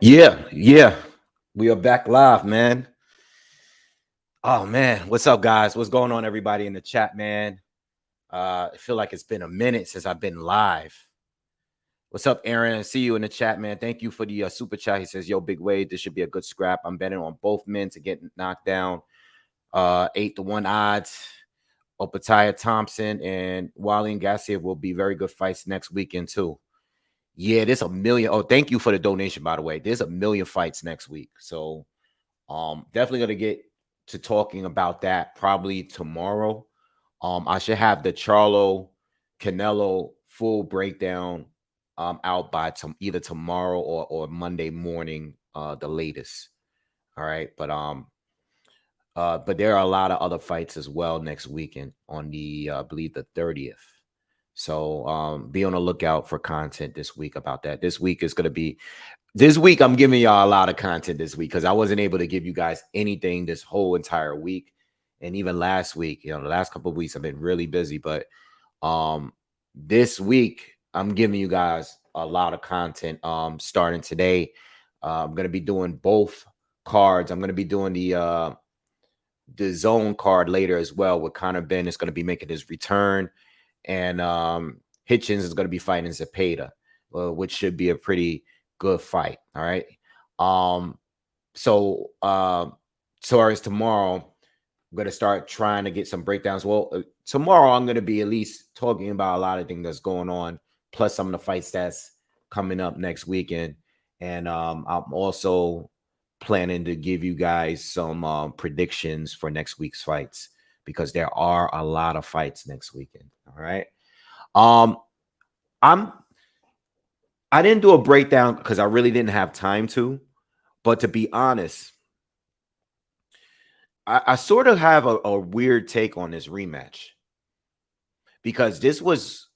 Yeah. We are back live, man. Oh man, what's up, guys? What's going on, everybody in the chat, man? I feel like it's been a minute since I've been live. What's up, Aaron? I see you in the chat, man. Thank you for the super chat. He says, "Yo, big wave. This should be a good scrap. I'm betting on both men to get knocked down. 8-1 odds. Opataya Thompson and Wally and Gassier will be very good fights next weekend too. Yeah, there's a million. Oh, thank you for the donation, by the way. There's a million fights next week, so definitely gonna get to talking about that probably tomorrow. I should have the Charlo Canelo full breakdown out by either tomorrow or Monday morning, the latest. All right, but there are a lot of other fights as well next weekend on the I believe the 30th. So be on the lookout for content this week about that. This week I'm giving y'all a lot of content this week because I wasn't able to give you guys anything this whole entire week. And even last week, the last couple of weeks I've been really busy. But this week I'm giving you guys a lot of content. Starting today, I'm gonna be doing both cards. I'm gonna be doing the zone card later as well, with Conor Ben is going to be making his return, and Hitchens is going to be fighting Zepeda, which should be a pretty good fight. All right. So as tomorrow, I'm going to start trying to get some breakdowns. Well, tomorrow I'm going to be at least talking about a lot of things that's going on, plus some of the fights that's coming up next weekend. And I'm also planning to give you guys some predictions for next week's fights because there are a lot of fights next weekend. All right. Um, I didn't do a breakdown because I really didn't have time to, but to be honest, I sort of have a weird take on this rematch because this was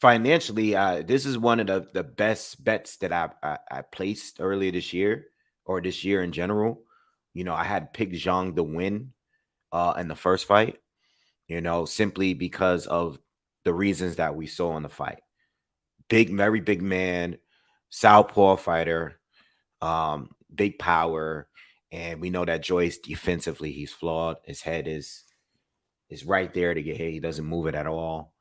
financially, this is one of the best bets that I placed earlier this year or this year in general. I had picked Zhang to win in the first fight, simply because of the reasons that we saw in the fight. Big, very big man, southpaw fighter, big power. And we know that Joyce defensively, he's flawed. His head is right there to get hit. He doesn't move it at all.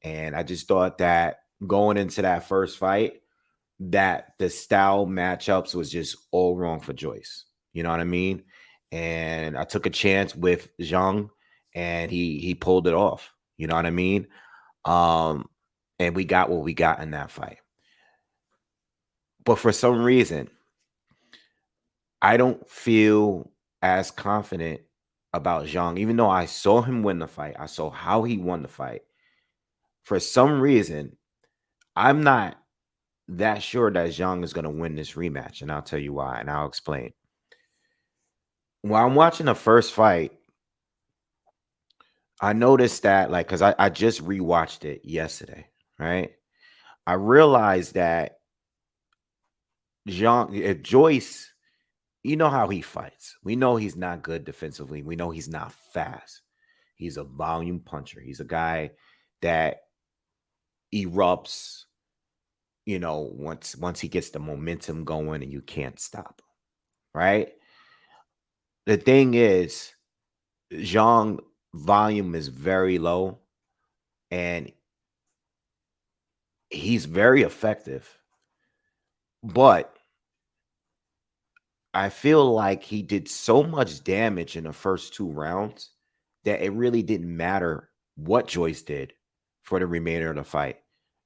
And I just thought that going into that first fight, that the style matchups was just all wrong for Joyce. You know what I mean? And I took a chance with Zhang, and he pulled it off. You know what I mean? And we got what we got in that fight. But for some reason, I don't feel as confident about Zhang, even though I saw him win the fight. I saw how he won the fight. For some reason, I'm not that sure that Zhang is going to win this rematch, and I'll tell you why, and I'll explain. While I'm watching the first fight, I noticed that, because I just rewatched it yesterday, right? I realized that Joyce, you know how he fights. We know he's not good defensively. We know he's not fast. He's a volume puncher. He's a guy that erupts, once he gets the momentum going and you can't stop him, right? The thing is, Zhang volume is very low and he's very effective. But I feel like he did so much damage in the first 2 rounds that it really didn't matter what Joyce did for the remainder of the fight.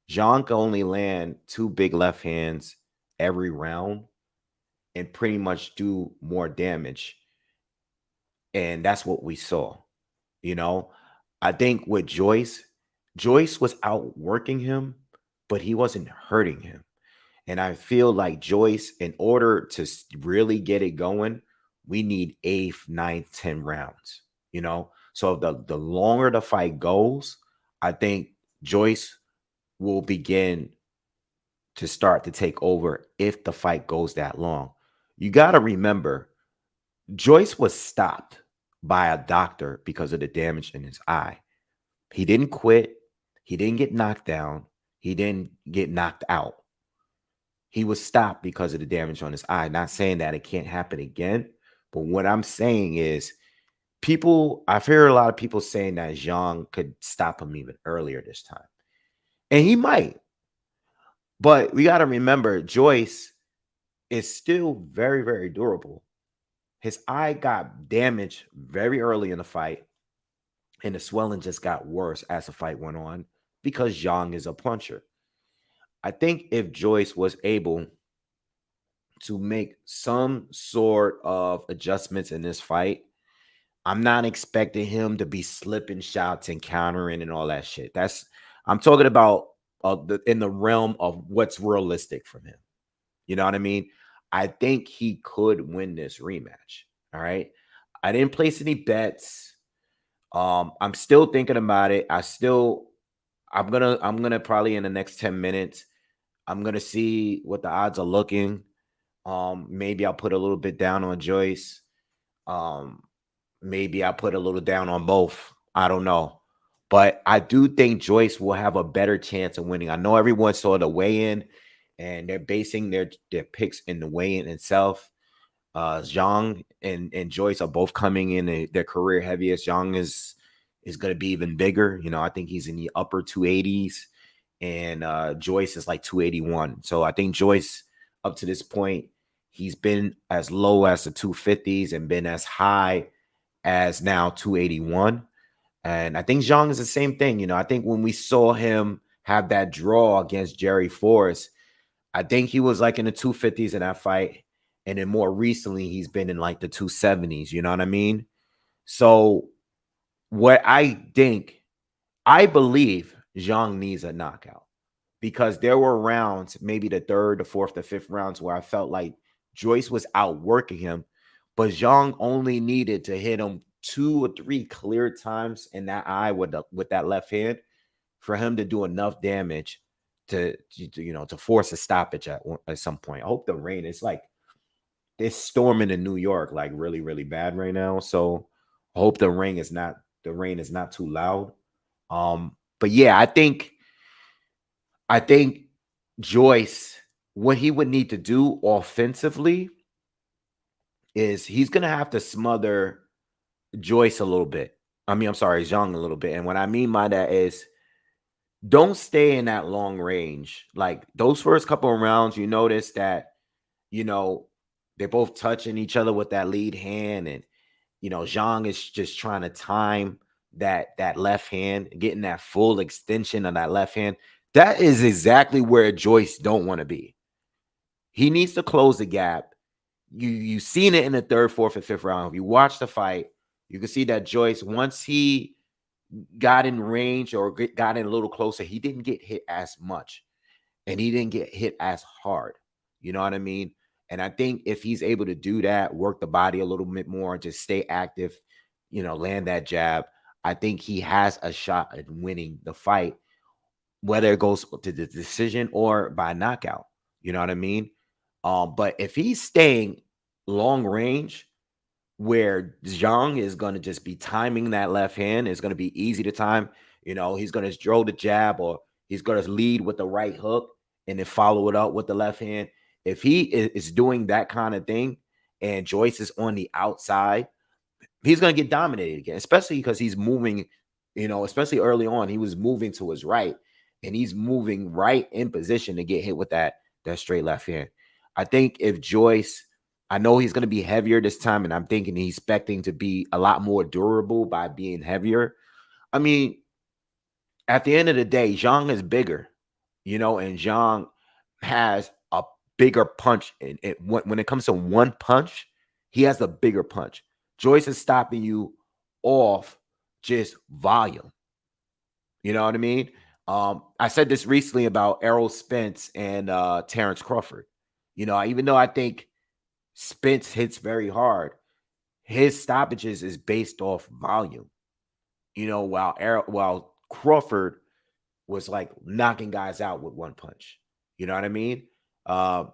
Zhang could only land 2 big left hands every round and pretty much do more damage. And that's what we saw. I think with Joyce was outworking him, but he wasn't hurting him. And I feel like Joyce, in order to really get it going, we need 8th, 9th, 10 rounds, So the longer the fight goes, I think Joyce will begin to start to take over if the fight goes that long. You got to remember, Joyce was stopped by a doctor because of the damage in his eye. He didn't quit. He didn't get knocked down. He didn't get knocked out. He was stopped because of the damage on his eye. Not saying that it can't happen again, but what I'm saying is I've heard a lot of people saying that Zhang could stop him even earlier this time. And he might. But we got to remember Joyce is still very, very durable. His eye got damaged very early in the fight, and the swelling just got worse as the fight went on because Zhang is a puncher. I think if Joyce was able to make some sort of adjustments in this fight, I'm not expecting him to be slipping shots and countering and all that shit. I'm talking about in the realm of what's realistic from him. You know what I mean? I think he could win this rematch. All right. I didn't place any bets. I'm still thinking about it. I'm gonna probably in the next 10 minutes, I'm gonna see what the odds are looking. Maybe I'll put a little bit down on Joyce. Um, Maybe I put a little down on both. I don't know. But I do think Joyce will have a better chance of winning. I know everyone saw the weigh-in and they're basing their picks in the weigh-in itself. Zhang and Joyce are both coming in their career heaviest. Zhang is going to be even bigger. You know, I think he's in the upper 280s, and Joyce is like 281. So I think Joyce, up to this point, he's been as low as the 250s and been as high as now 281. And I think Zhang is the same thing. You know, I think when we saw him have that draw against Jerry Forrest, I think he was like in the 250s in that fight. And then more recently, he's been in like the 270s. You know what I mean? So what I believe Zhang needs a knockout, because there were rounds, maybe the third, the fourth, the fifth rounds, where I felt like Joyce was outworking him, but Zhang only needed to hit him 2 or 3 clear times in that eye with that left hand for him to do enough damage to force a stoppage at some point. I hope the rain is like it's storming in New York like really, really bad right now. So I hope the rain is not too loud. But yeah, I think Joyce, what he would need to do offensively is he's gonna have to smother Joyce a little bit. I mean, I'm sorry, Zhang a little bit. And what I mean by that is don't stay in that long range. Like those first couple of rounds, you notice that, you know, they're both touching each other with that lead hand. And, Zhang is just trying to time that left hand, getting that full extension of that left hand. That is exactly where Joyce don't want to be. He needs to close the gap. You've seen it in the third, fourth, and fifth round. If you watch the fight, you can see that Joyce, once he got in range or got in a little closer, he didn't get hit as much and he didn't get hit as hard. You know what I mean? And I think if he's able to do that, work the body a little bit more, just stay active, land that jab, I think he has a shot at winning the fight, whether it goes to the decision or by knockout. You know what I mean? But if he's staying long range, where Zhang is going to just be timing that left hand, it's going to be easy to time. He's going to throw the jab or he's going to lead with the right hook and then follow it up with the left hand. If he is doing that kind of thing and Joyce is on the outside, he's going to get dominated again, especially because he's moving, especially early on, he was moving to his right and he's moving right in position to get hit with that straight left hand. I think if Joyce, I know he's going to be heavier this time, and I'm thinking he's expecting to be a lot more durable by being heavier. I mean, at the end of the day, Zhang is bigger, and Zhang has a bigger punch. And when it comes to one punch, he has a bigger punch. Joyce is stopping you off just volume. You know what I mean? I said this recently about Errol Spence and Terrence Crawford. Even though I think Spence hits very hard, his stoppages is based off volume. While Crawford was like knocking guys out with one punch. You know what I mean? And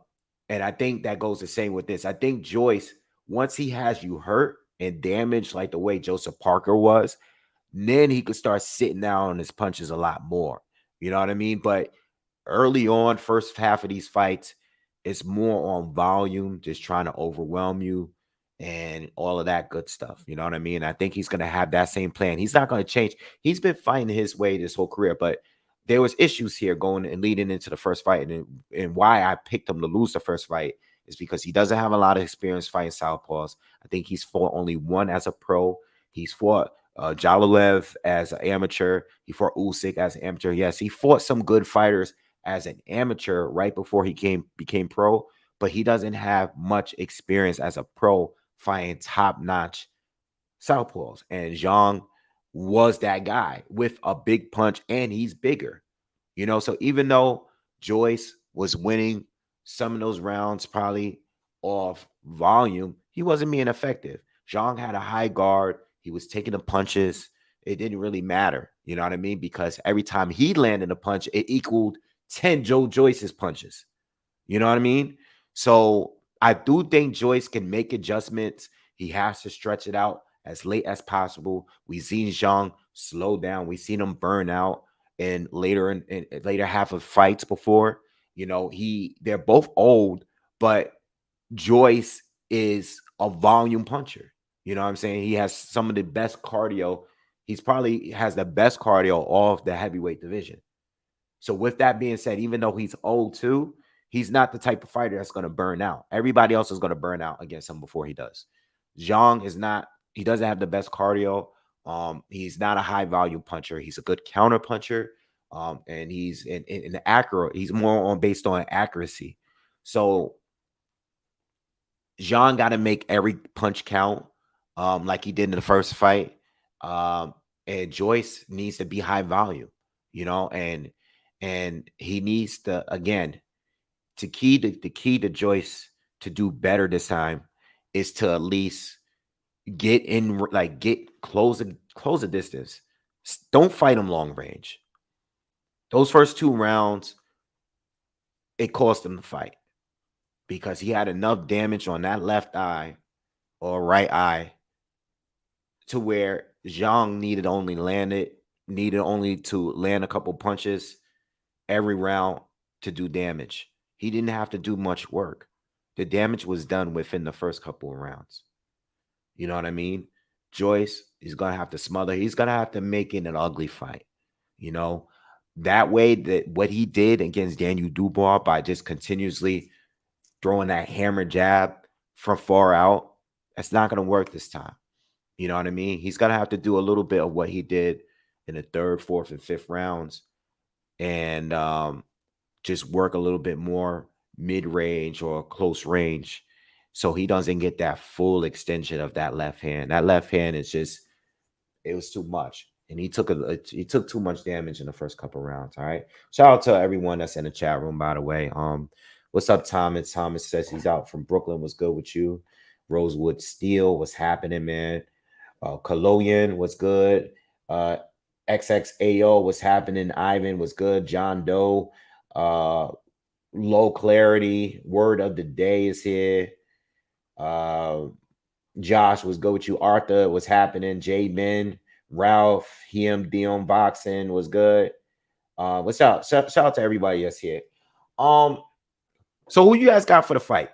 I think that goes the same with this. I think Joyce, once he has you hurt and damaged like the way Joseph Parker was, then he could start sitting down on his punches a lot more. You know what I mean? But early on, first half of these fights, It's more on volume, just trying to overwhelm you and all of that good stuff. You know what I mean? I think he's gonna have that same plan. He's not gonna change. He's been fighting his way this whole career, but there was issues here going and leading into the first fight, and why I picked him to lose the first fight is because he doesn't have a lot of experience fighting southpaws. I think he's fought only one as a pro. He's fought Jalalev as an amateur. He fought Usyk as an amateur. Yes, he fought some good fighters as an amateur right before he became pro, but he doesn't have much experience as a pro fighting top-notch southpaws. And Zhang was that guy with a big punch, and he's bigger. So even though Joyce was winning some of those rounds probably off volume, he wasn't being effective. Zhang had a high guard. He was taking the punches. It didn't really matter. You know what I mean? Because every time he landed a punch, it equaled 10 Joe Joyce's punches. You know what I mean? So I do think Joyce can make adjustments. He has to stretch it out as late as possible. We've seen Zhang slow down. We've seen him burn out and later in later half of fights before. They're both old, but Joyce is a volume puncher. You know what I'm saying? He has some of the best cardio. He's probably has the best cardio of the heavyweight division. So with that being said, even though he's old too, he's not the type of fighter that's going to burn out. Everybody else is going to burn out against him before he does. Zhang is not, he doesn't have the best cardio. He's not a high volume puncher. He's a good counter puncher. And he's in accurate, he's more on based on accuracy. So Zhang got to make every punch count, like he did in the first fight. And Joyce needs to be high volume, and he needs to, again, the key to Joyce to do better this time is to at least get in, like get close the distance. Don't fight him long range. Those first 2 rounds, it cost him the fight because he had enough damage on that left eye or right eye to where Zhang needed only to land a couple punches every round to do damage. He didn't have to do much work. The damage was done within the first couple of rounds. You know what I mean? Joyce is going to have to smother. He's going to have to make it an ugly fight. That way, that what he did against Daniel Dubois by just continuously throwing that hammer jab from far out, that's not going to work this time. You know what I mean? He's going to have to do a little bit of what he did in the third, fourth, and fifth rounds and just work a little bit more mid-range or close range so he doesn't get that full extension of that left hand. That left hand is just, it was too much. And he took too much damage in the first couple rounds. All right. Shout out to everyone that's in the chat room, by the way. What's up, Thomas? Thomas says he's out from Brooklyn. What's good with you? Rosewood Steel, what's happening, man? Colonian, what's good? XXAO, what's happening? Ivan, what's good? John Doe, Low Clarity, Word of the Day is here. Josh, what's good with you? Arthur, what's happening? J Men, Ralph, him, Dion Boxing, was good. What's up? Shout out to everybody that's here. So who you guys got for the fight?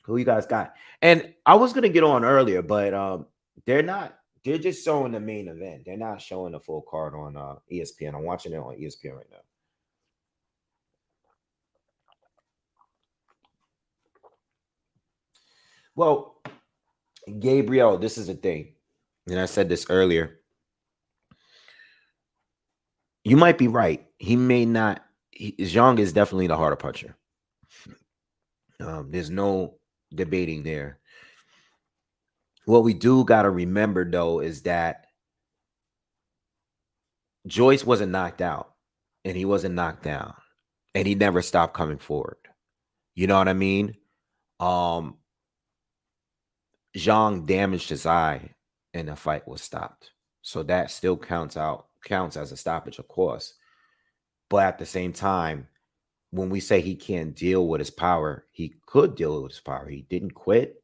Who you guys got? And I was gonna get on earlier, but they're not. They're just showing the main event. They're not showing the full card on ESPN. I'm watching it on ESPN right now. Well, Gabriel, this is the thing, and I said this earlier. You might be right. He may not. Zhang is definitely the harder puncher. There's no debating there. What we do got to remember, though, is that Joyce wasn't knocked out, and he wasn't knocked down, and he never stopped coming forward. You know what I mean? Zhang damaged his eye, and the fight was stopped. So that still counts as a stoppage, of course. But at the same time, when we say he can't deal with his power, he could deal with his power. He didn't quit.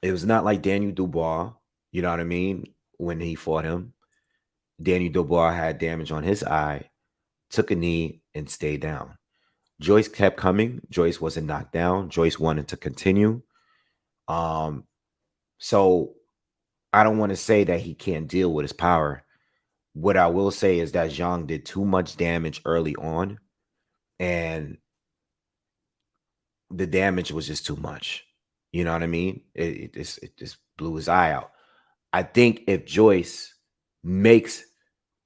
It was not like Daniel Dubois, you know what I mean? When he fought him, Daniel Dubois had damage on his eye, took a knee, and stayed down. Joyce kept coming. Joyce wasn't knocked down. Joyce wanted to continue. Um, so I don't want to say that he can't deal with his power. What I will say is that Zhang did too much damage early on, and the damage was just too much. You know what I mean? It just blew his eye out. I think if Joyce makes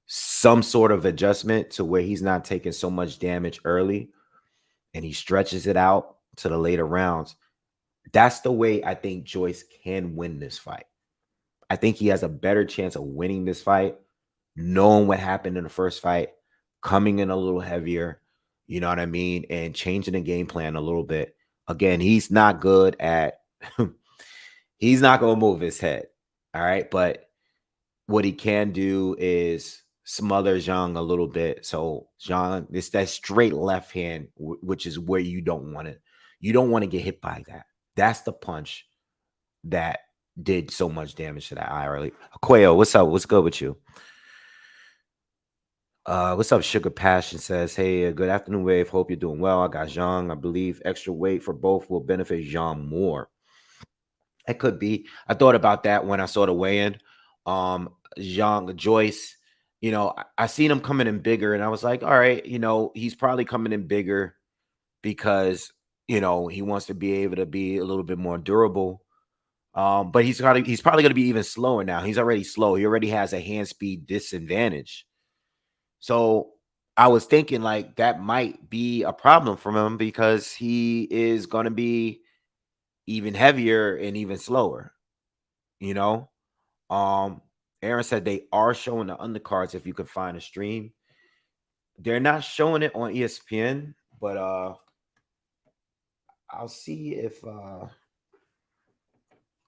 some sort of adjustment to where he's not taking so much damage early and he stretches it out to the later rounds, that's the way I think Joyce can win this fight. I think he has a better chance of winning this fight, knowing what happened in the first fight, coming in a little heavier, you know what I mean, and changing the game plan a little bit. Again, he's not good at he's not going to move his head. All right, but what he can do is smother Zhang a little bit. So Zhang, it's that straight left hand, which is where you don't want it. You don't want to get hit by that. That's the punch that did so much damage to that eye early. Quayo, what's up? What's good with you? What's up? Sugar Passion says, "Hey, good afternoon, Wave. Hope you're doing well. I got Zhang. I believe extra weight for both will benefit Zhang more. It could be. I thought about that when I saw the weigh-in. Zhang, Joyce, I seen him coming in bigger, and I was like, all right, he's probably coming in bigger because he wants to be able to be a little bit more durable. But he's probably gonna be even slower now. He's already slow. He already has a hand speed disadvantage. So I was thinking like that might be a problem for him because he is gonna be even heavier and even slower, you know. Um, Aaron said they are showing the undercards if you could find a stream. They're not showing it on ESPN, but I'll see if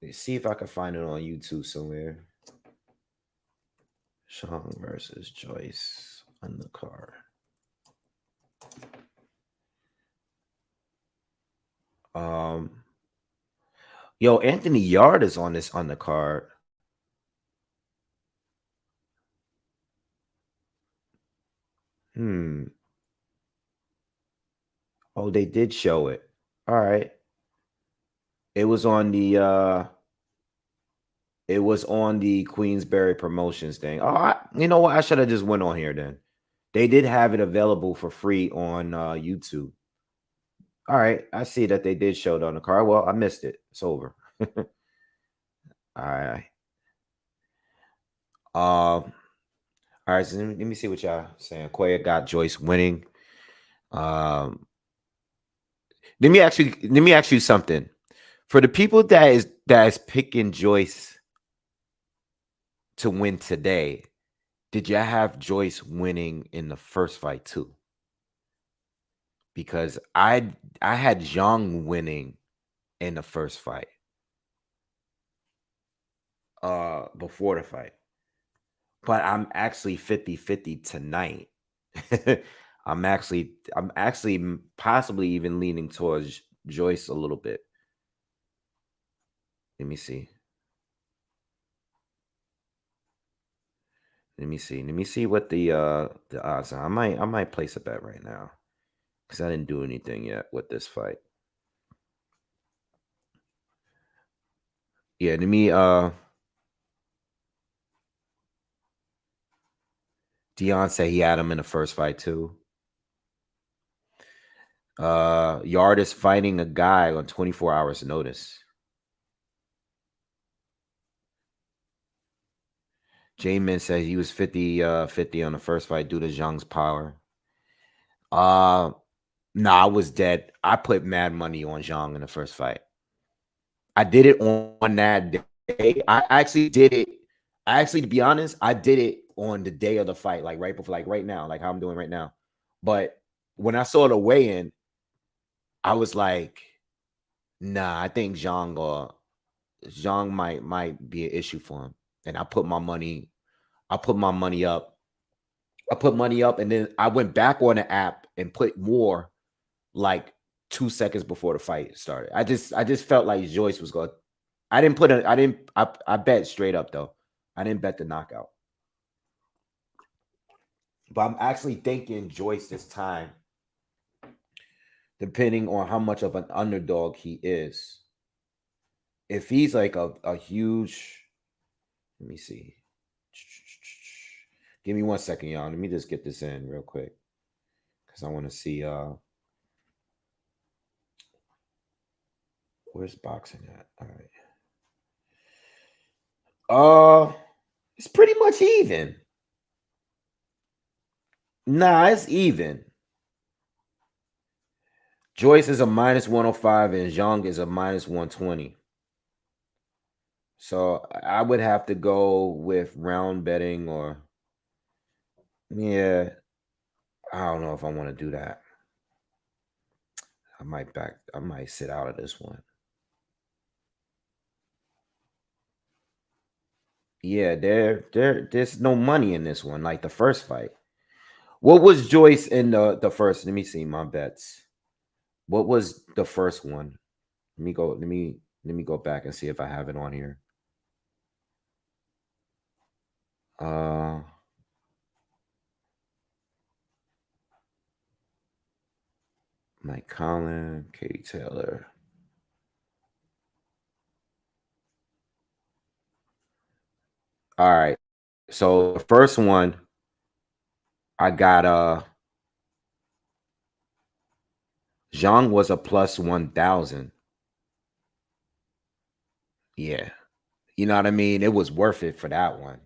let's see if I can find it on YouTube somewhere. Zhang versus Joyce undercard. Yo, Anthony Yard is on this undercard. Hmm. Oh, they did show it. All right. It was on the Queensberry Promotions thing. Oh, you know what? I should have just went on here then. They did have it available for free on YouTube. All right, I see that they did show it on the card. Well, I missed it. It's over. All right. All right. So let me see what y'all saying. Quay got Joyce winning. Um, let me ask you something. For the people that is picking Joyce to win today, did y'all have Joyce winning in the first fight too? Because I had Zhang winning in the first fight. Before the fight. But I'm actually 50-50 tonight. I'm actually possibly even leaning towards Joyce a little bit. Let me see. Let me see. Let me see what the odds are. I might place a bet right now because I didn't do anything yet with this fight. Yeah, let me Dion said he had him in the first fight too. Yard is fighting a guy on 24 hours notice. J-Man said he was 50 on the first fight due to Zhang's power. Uh I was dead. I put mad money on Zhang in the first fight. I did it on that day. I actually did it. To be honest, I did it on the day of the fight, like right before, like right now, like how I'm doing right now. But when I saw the weigh-in, I was like, nah, I think Zhang might be an issue for him. And I put my money up. I put money up, and then I went back on the app and put more like 2 seconds before the fight started. I just felt like Joyce was going. I didn't put a. I didn't. I bet straight up though. I didn't bet the knockout. But I'm actually thinking Joyce this time depending on how much of an underdog he is. If he's like a huge, let me see. Give me 1 second, y'all. Let me just get this in real quick because I want to see. Where's boxing at? All right. It's pretty much even. Nah, it's even. Joyce is a minus 105 and Zhang is a minus 120. So I would have to go with round betting or yeah. I don't know if I want to do that. I might sit out of this one. Yeah, there's no money in this one, like the first fight. What was Joyce in the first? Let me see my bets. What was the first one? Let me go back and see if I have it on here. Uh Mike Collin, Katie Taylor. All right. So the first one I got Zhang was a plus 1,000. Yeah. You know what I mean? It was worth it for that one.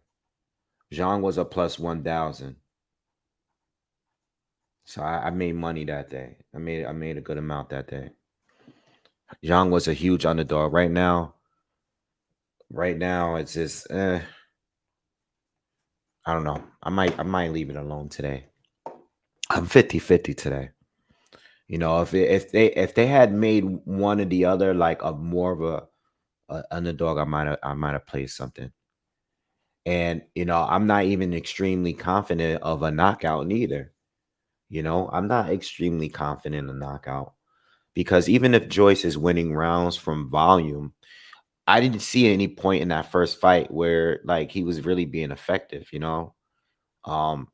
Zhang was a plus 1,000. So I made money that day. I made a good amount that day. Zhang was a huge underdog. Right now it's just I don't know. I might leave it alone today. I'm 50-50 today. You know, if they had made one or the other like a more of a underdog, I might have played something. And I'm not even extremely confident of a knockout neither. I'm not extremely confident in a knockout because even if Joyce is winning rounds from volume, I didn't see any point in that first fight where like he was really being effective. Um,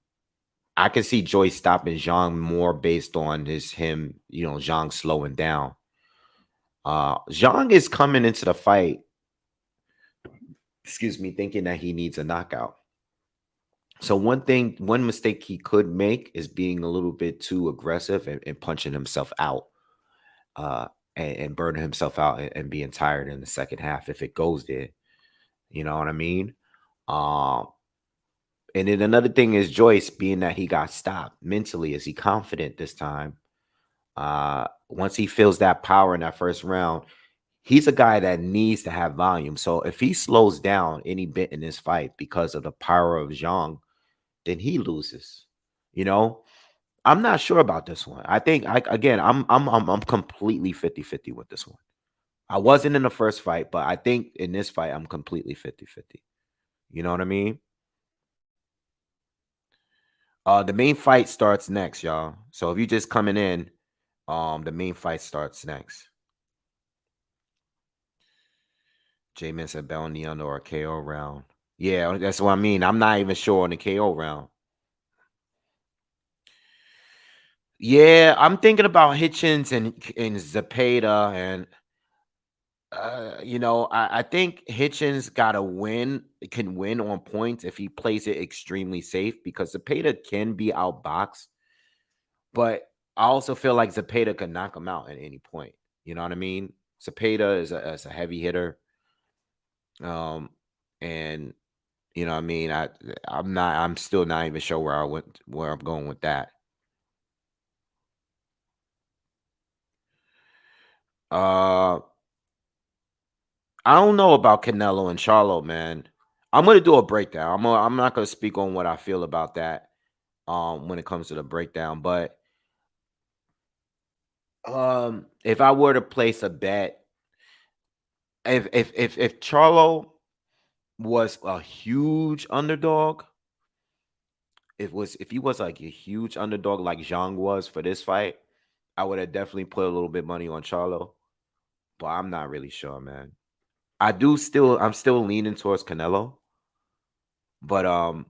I could see Joyce stopping Zhang more based on Zhang slowing down. Zhang is coming into the fight, excuse me, thinking that he needs a knockout. So one mistake he could make is being a little bit too aggressive and punching himself out, uh, and burning himself out and being tired in the second half if it goes there. You know what I mean? Um, and then another thing is Joyce, being that he got stopped mentally, is he confident this time? Once he feels that power in that first round, he's a guy that needs to have volume. So if he slows down any bit in this fight because of the power of Zhang, then he loses. You know, I'm not sure about this one. I think I'm completely 50-50 with this one. I wasn't in the first fight, but I think in this fight I'm completely 50-50. You know what I mean? The main fight starts next, y'all. So if you just coming in, the main fight starts next. J-Man said bet on the under or KO round. Yeah, that's what I mean. I'm not even sure on the KO round. Yeah, I'm thinking about Hitchens and Zepeda, and I think Hitchens can win on points if he plays it extremely safe because Zepeda can be outboxed, but I also feel like Zepeda could knock him out at any point. You know what I mean? Zepeda is a heavy hitter, and you know what I mean. I'm still not even sure where I'm going with that. Uh, I don't know about Canelo and Charlo, man. I'm gonna do a breakdown. I'm not gonna speak on what I feel about that when it comes to the breakdown, but if I were to place a bet, if Charlo was a huge underdog, if he was like a huge underdog like Zhang was for this fight, I would have definitely put a little bit money on Charlo, but I'm not really sure, man. I'm still leaning towards Canelo, but I'm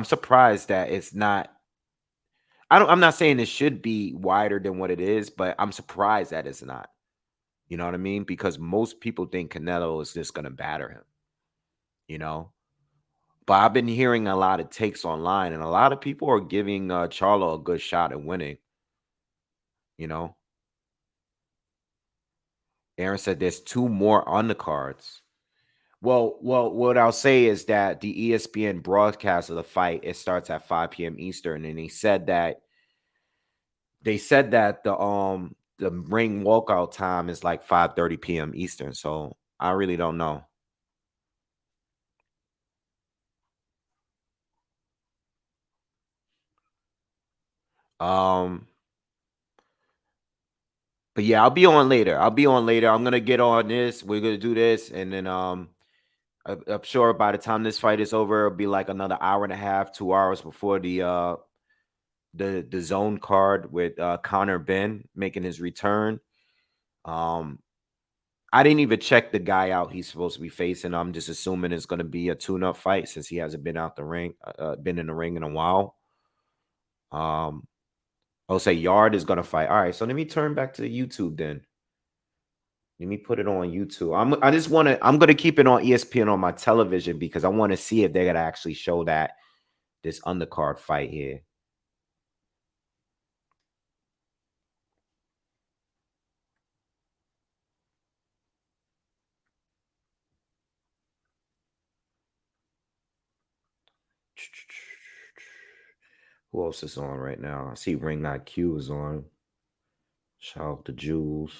surprised that it's not. I'm not saying it should be wider than what it is, but I'm surprised that it's not. You know what I mean? Because most people think Canelo is just gonna batter him, you know. But I've been hearing a lot of takes online, and a lot of people are giving Charlo a good shot at winning. You know, Aaron said there's two more undercards. Well, what I'll say is that the ESPN broadcast of the fight, it starts at 5 p.m. Eastern, and they said that the ring walkout time is like 5:30 p.m. Eastern. So I really don't know. Um, but yeah, I'll be on later. I'll be on later. I'm gonna get on this. We're gonna do this, and then I'm sure by the time this fight is over, it'll be like another hour and a half, 2 hours before the zone card with Connor Ben making his return. Um, I didn't even check the guy out he's supposed to be facing. I'm just assuming it's going to be a tune-up fight since he hasn't been out the ring, been in the ring in a while. Um, I'll say Yard is going to fight. All right, so let me turn back to YouTube then. Let me put it on YouTube. I just want to. I'm going to keep it on ESPN on my television because I want to see if they're going to actually show that this undercard fight here. Who else is on right now? I see Ring IQ is on. Shout out to Jules.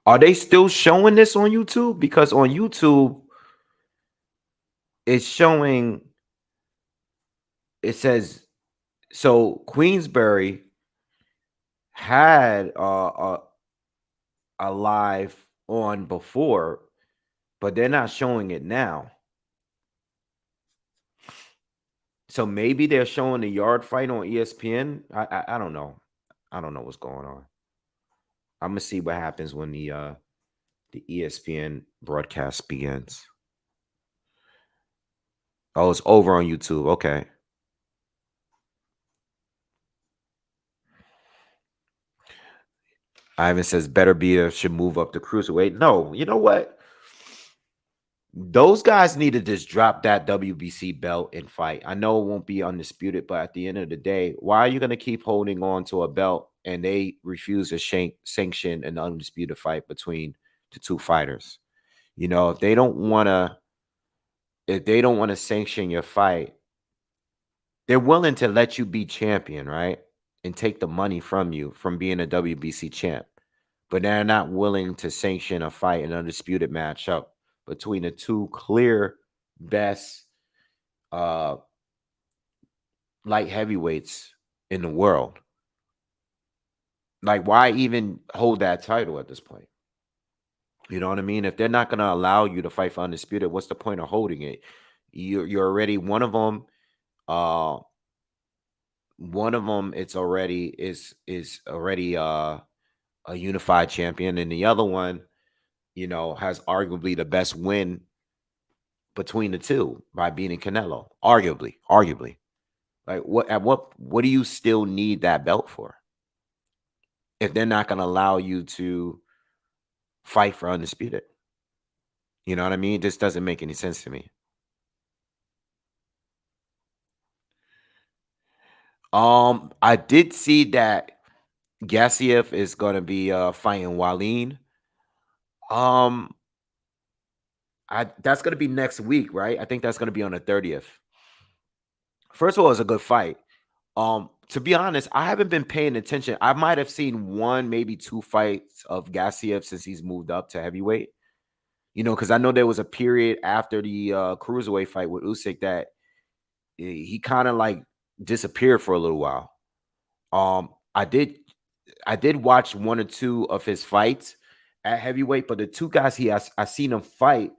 Are they still showing this on YouTube? Because on YouTube, it's showing, it says, so Queensberry had a live on before, but they're not showing it now. So maybe they're showing the yard fight on ESPN. I don't know. I don't know what's going on. I'm gonna see what happens when the ESPN broadcast begins. Oh, it's over on YouTube. Okay. Ivan says better be should move up to cruiserweight. No, you know what? Those guys need to just drop that WBC belt and fight. I know it won't be undisputed, but at the end of the day, why are you going to keep holding on to a belt and they refuse to sanction an undisputed fight between the two fighters? You know, if they don't want to sanction your fight, they're willing to let you be champion, right? And take the money from you from being a WBC champ. But they're not willing to sanction a fight, an undisputed matchup between the two clear best uh light heavyweights in the world. Like, why even hold that title at this point? You know what I mean? If they're not going to allow you to fight for undisputed, what's the point of holding it? You're already one of them. Uh, one of them it's already is already a unified champion, and the other one, has arguably the best win between the two by beating Canelo. Arguably. Like what do you still need that belt for? If they're not going to allow you to fight for undisputed. You know what I mean? This doesn't make any sense to me. I did see that Gassiev is going to be fighting Wallin. Um I That's going to be next week, right? I think that's going to be on the 30th. First of all, it's a good fight. To be honest, I haven't been paying attention. I might have seen one, maybe two fights of Gassiev since he's moved up to heavyweight. Because I know there was a period after the cruiserweight fight with Usyk that he kind of like disappeared for a little while. Um, I did I did watch one or two of his fights at heavyweight, but the two guys I seen him fight,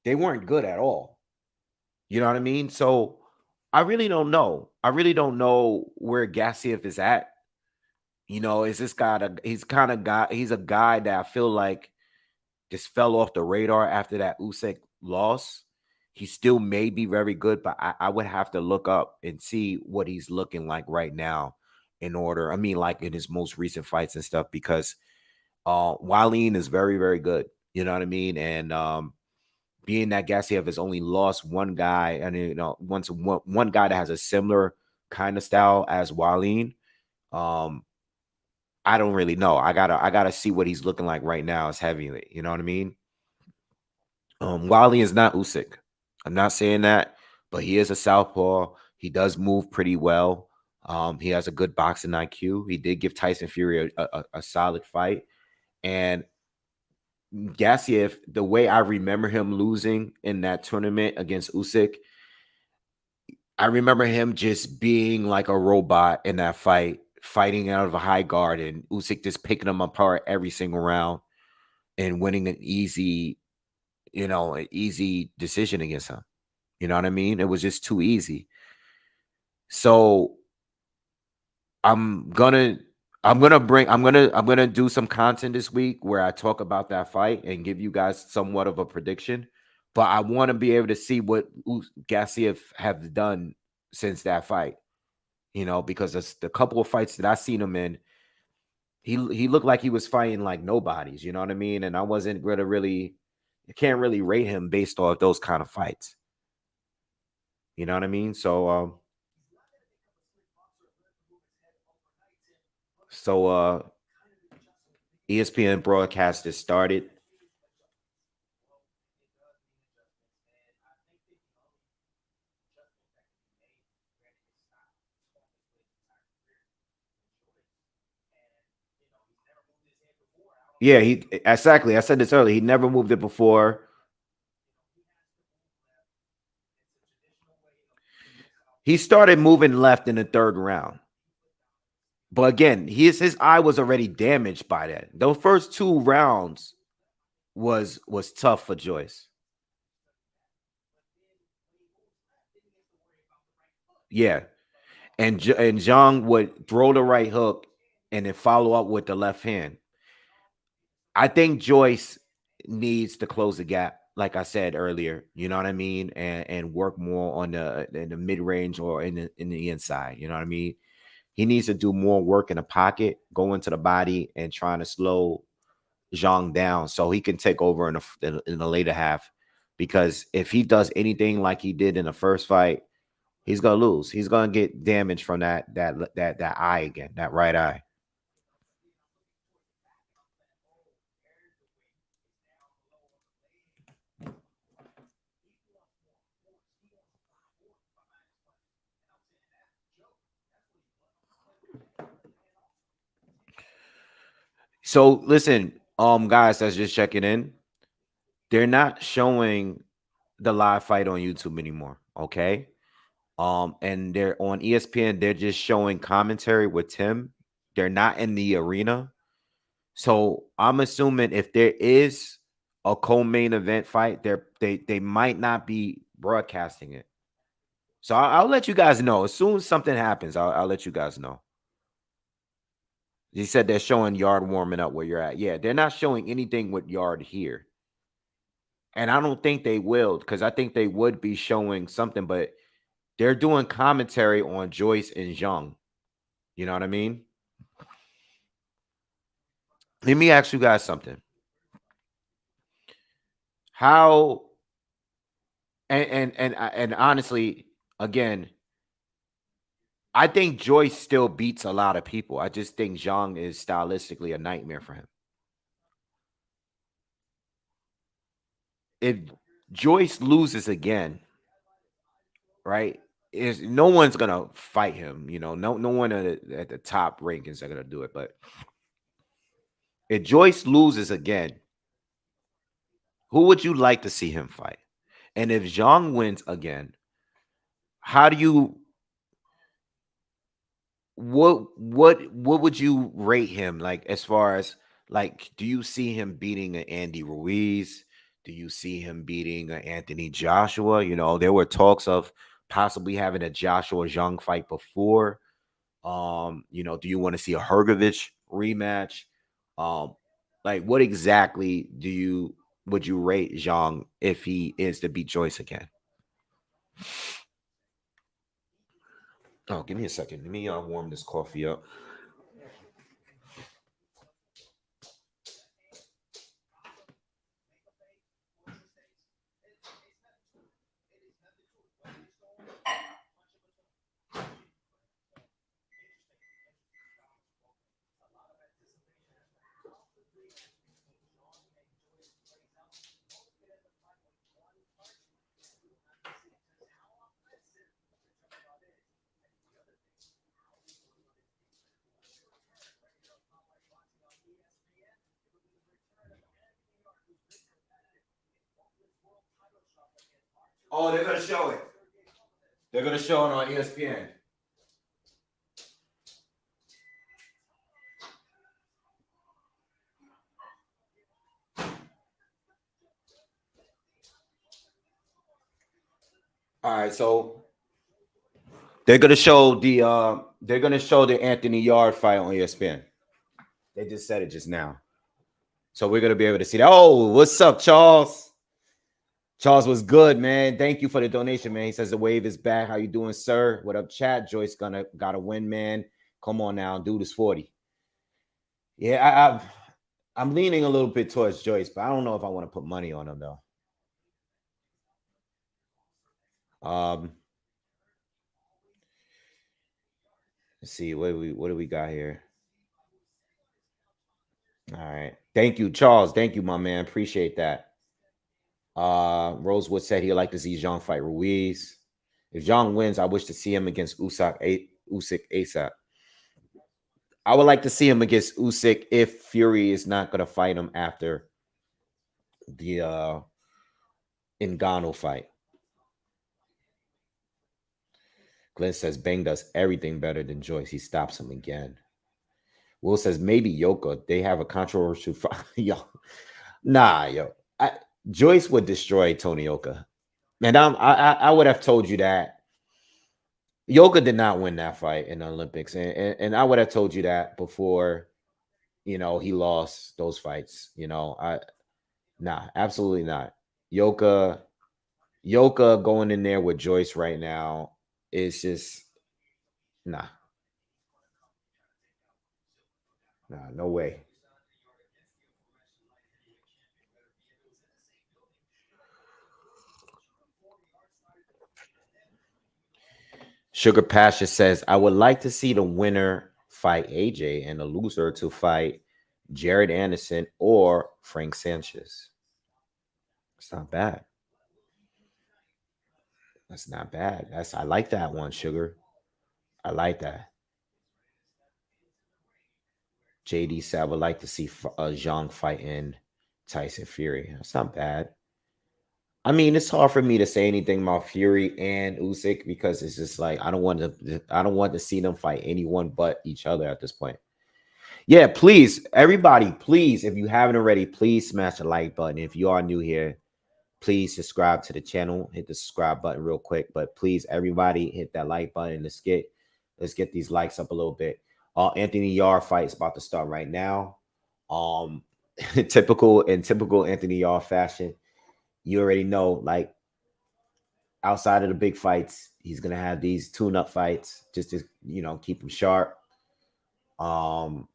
they weren't good at all. You know what I mean? So I really don't know. I really don't know where Gassiev is at. Is this guy? He's a guy that I feel like just fell off the radar after that Usyk loss. He still may be very good, but I would have to look up and see what he's looking like right now in order. I mean, like in his most recent fights and stuff, because Wallin is very, very good. You know what I mean? And being that Gassiev has only lost one guy, and one guy that has a similar kind of style as Wallin. Um, I don't really know. I gotta see what he's looking like right now as heavyweight. You know what I mean? Wally is not Usyk. I'm not saying that, but he is a southpaw. He does move pretty well. He has a good boxing IQ. He did give Tyson Fury a solid fight. And Gassiev, the way I remember him losing in that tournament against Usyk, I remember him just being like a robot in that fight, fighting out of a high guard, and Usyk just picking him apart every single round and winning an easy decision against him. You know what I mean? It was just too easy. So I'm gonna I'm gonna do some content this week where I talk about that fight and give you guys somewhat of a prediction. But I want to be able to see what Gassiev have done since that fight. Because the couple of fights that I seen him in, he looked like he was fighting like nobodies. You know what I mean? And I wasn't gonna really, I can't really rate him based off those kind of fights. You know what I mean? So ESPN broadcast has started. Yeah, he exactly. I said this earlier. He never moved it before. He started moving left in the third round. But again, his eye was already damaged by that. Those first two rounds was tough for Joyce. Yeah. And Zhang would throw the right hook and then follow up with the left hand. I think Joyce needs to close the gap, like I said earlier. You know what I mean, and work more on the in the mid range or in the inside. You know what I mean. He needs to do more work in the pocket, go into the body, and trying to slow Zhang down so he can take over in the later half. Because if he does anything like he did in the first fight, he's gonna lose. He's gonna get damage from that eye again, that right eye. So listen, guys, that's just checking in. They're not showing the live fight on YouTube anymore. Okay. And they're on ESPN, they're just showing commentary with Tim. They're not in the arena. So I'm assuming if there is a co-main event fight, they might not be broadcasting it. So I'll let you guys know as soon as something happens. I'll let you guys know. He said they're showing Yard warming up where you're at. Yeah, they're not showing anything with Yard here. And I don't think they will, because I think they would be showing something, but they're doing commentary on Joyce and Zhang. You know what I mean? Let me ask you guys something. How and honestly, again, I think Joyce still beats a lot of people. I just think Zhang is stylistically a nightmare for him. If Joyce loses again, right? Is no one's gonna fight him, no one at the top rankings are gonna do it. But if Joyce loses again, who would you like to see him fight? And if Zhang wins again, how do you what would you rate him, like, as far as, like, do you see him beating an Andy Ruiz? Do you see him beating an Anthony Joshua? There were talks of possibly having a Joshua Zhang fight before. Do you want to see a Hergovich rematch? Um, like, what exactly would you rate Zhang if he is to beat Joyce again? Oh, give me a second. Let me warm this coffee up. Oh, they're gonna show it. They're gonna show it on ESPN. All right, so they're gonna show the Anthony Yard fight on ESPN. They just said it just now. So we're gonna be able to see that. Oh, what's up, Charles? Charles was good, man. Thank you for the donation, man. He says the wave is back. How you doing, sir? What up, chat? Joyce gotta win, man. Come on now, dude is 40. Yeah, I'm leaning a little bit towards Joyce, but I don't know if I want to put money on him though. Um, let's see what do we got here. All right, thank you, Charles. Thank you, my man. Appreciate that. Rosewood said he'd like to see Zhang fight Ruiz. If Zhang wins, I wish to see him against Usyk ASAP. I would like to see him against Usyk if Fury is not going to fight him after the Ngannou fight. Glenn says Bang does everything better than Joyce. He stops him again. Will says maybe Yoka. They have a controversial fight. Yo, nah, yo. Joyce would destroy Tony Yoka. And I would have told you that. Yoka did not win that fight in the Olympics. And I would have told you that before, he lost those fights. Nah, absolutely not. Yoka going in there with Joyce right now is just nah. Nah, no way. Sugar Pasha says, I would like to see the winner fight AJ and the loser to fight Jared Anderson or Frank Sanchez. It's not bad. That's not bad. I like that one, Sugar. I like that. JD said I would like to see Zhang fighting Tyson Fury. That's not bad. I mean, it's hard for me to say anything about Fury and Usyk because it's just like I don't want to see them fight anyone but each other at this point. Yeah, please, everybody, please, if you haven't already, please smash the like button. If you are new here, please subscribe to the channel. Hit the subscribe button real quick. But please, everybody, hit that like button. Let's get these likes up a little bit. Anthony Yar fight is about to start right now. Um, typical Anthony Yar fashion. You already know, like outside of the big fights, he's gonna have these tune-up fights just to keep him sharp. Um,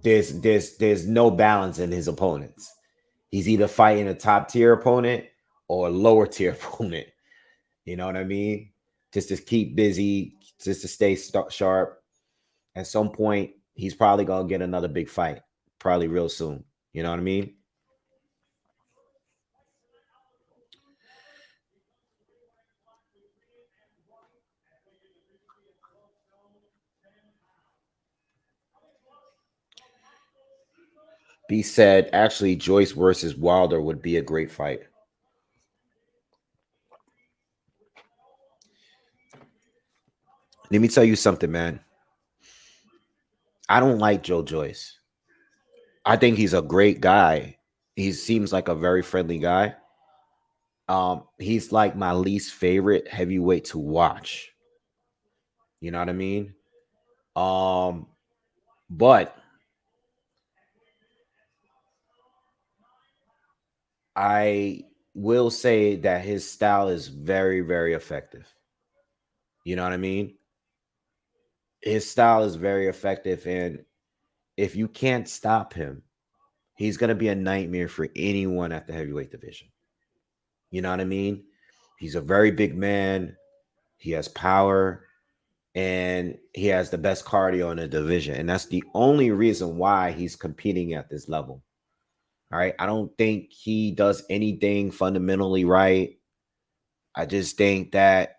there's no balance in his opponents. He's either fighting a top tier opponent or a lower tier opponent. You know what I mean? Just to keep busy, just to stay sharp. At some point, he's probably gonna get another big fight, probably real soon. You know what I mean? B said, actually, Joyce versus Wilder would be a great fight. Let me tell you something, man. I don't like Joe Joyce. I think he's a great guy. He seems like a very friendly guy. He's like my least favorite heavyweight to watch. You know what I mean? Um, but I will say that his style is very, very effective. You know what I mean? His style is very effective. And if you can't stop him, he's going to be a nightmare for anyone at the heavyweight division. You know what I mean? He's a very big man. He has power and he has the best cardio in the division. And that's the only reason why he's competing at this level. All right. I don't think he does anything fundamentally right. I just think that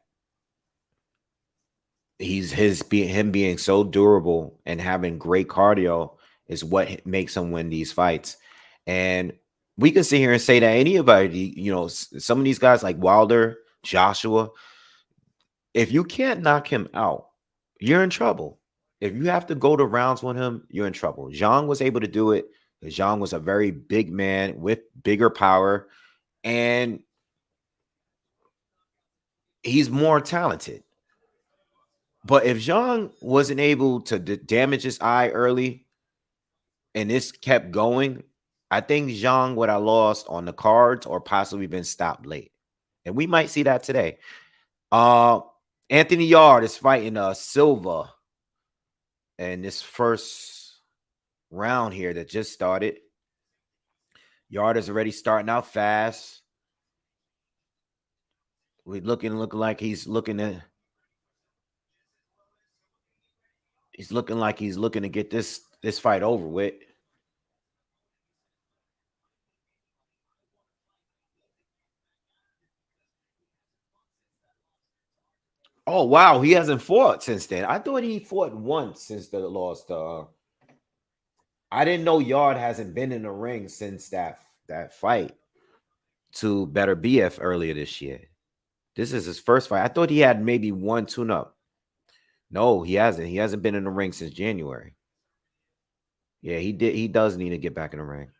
him being so durable and having great cardio is what makes him win these fights. And we can sit here and say that anybody, some of these guys like Wilder, Joshua, if you can't knock him out, you're in trouble. If you have to go to rounds with him, you're in trouble. Zhang was able to do it. Zhang was a very big man with bigger power, and he's more talented. But if Zhang wasn't able to damage his eye early and this kept going, I think Zhang would have lost on the cards or possibly been stopped late. And we might see that today. Anthony Yard is fighting Silva in this first round here that just started. Yard is already starting out fast. We're looking like he's looking to get this fight over with. Oh wow, he hasn't fought since then. I thought he fought once since the loss. I didn't know Yard hasn't been in the ring since that fight to Better BF earlier this year. This is his first fight. I thought he had maybe one tune-up. No, he hasn't. He hasn't been in the ring since January. Yeah, he did. He does need to get back in the ring.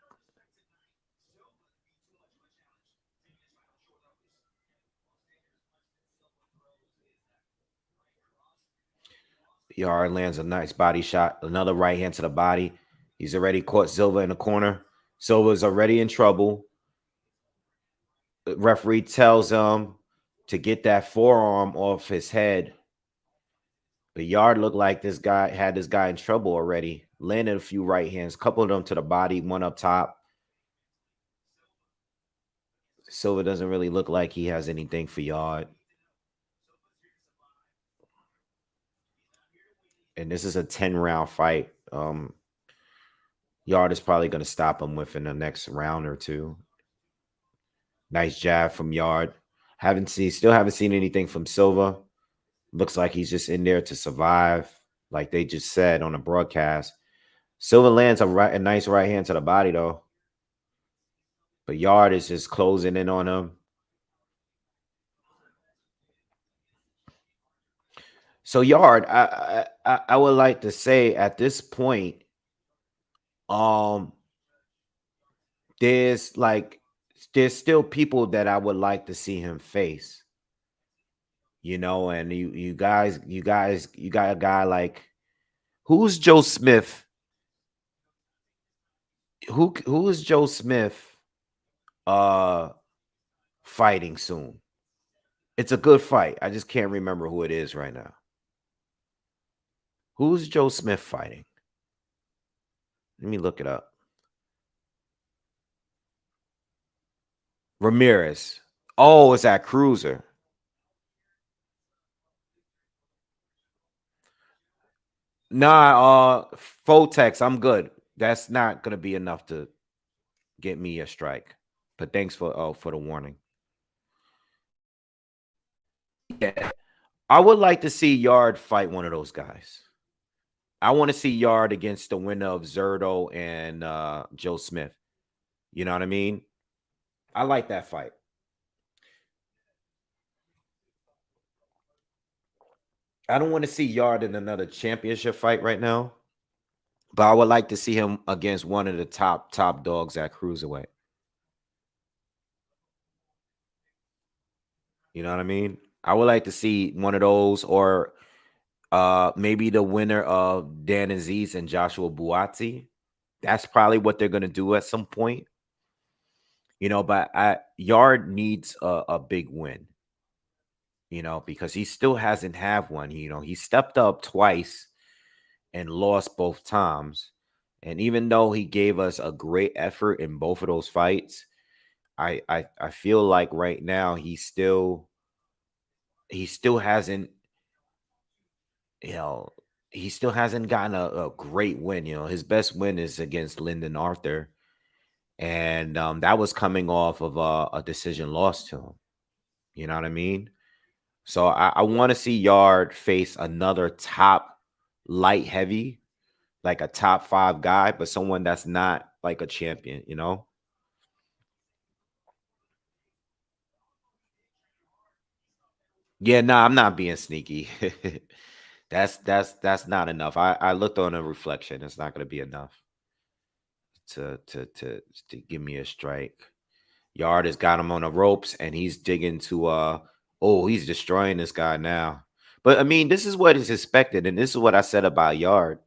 Yard lands a nice body shot. Another right hand to the body. He's already caught Silva in the corner. Silva's already in trouble. The referee tells him to get that forearm off his head. But Yard looked like this guy had this guy in trouble already. Landed a few right hands, couple of them to the body, one up top. Silva doesn't really look like he has anything for Yard. And this is a 10-round fight. Yard is probably going to stop him within the next round or two. Nice jab from Yard. Still haven't seen anything from Silva. Looks like he's just in there to survive, like they just said on the broadcast. Silva lands a nice right hand to the body though, but Yard is just closing in on him. So Yard, I would like to say at this point, um, there's still people that I would like to see him face. And you guys, you got a guy like who's Joe Smith? Who is Joe Smith fighting soon? It's a good fight. I just can't remember who it is right now. Who's Joe Smith fighting? Let me look it up. Ramirez. Oh, it's that Cruiser. Nah, Fotex, I'm good. That's not gonna be enough to get me a strike. But thanks for the warning. Yeah. I would like to see Yard fight one of those guys. I want to see Yard against the winner of Zerto and Joe Smith. You know what I mean? I like that fight. I don't want to see Yard in another championship fight right now, but I would like to see him against one of the top dogs at cruiserweight. You know what I mean? I would like to see one of those, or maybe the winner of Dan Aziz and Joshua Buatsi. That's probably what they're gonna do at some point. But Yard needs a big win, because he still hasn't have one. He stepped up twice and lost both times. And even though he gave us a great effort in both of those fights, I feel like right now he still hasn't, you know, he still hasn't gotten a great win. His best win is against Lyndon Arthur, and that was coming off of a decision loss to him. You know what I mean? So I want to see Yard face another top light heavy, like a top five guy, but someone that's not like a champion. Yeah, no, I'm not being sneaky. That's not enough. I looked on a reflection. It's not gonna be enough to give me a strike. Yard has got him on the ropes and he's digging to he's destroying this guy now. But I mean, this is what is expected, and this is what I said about Yard.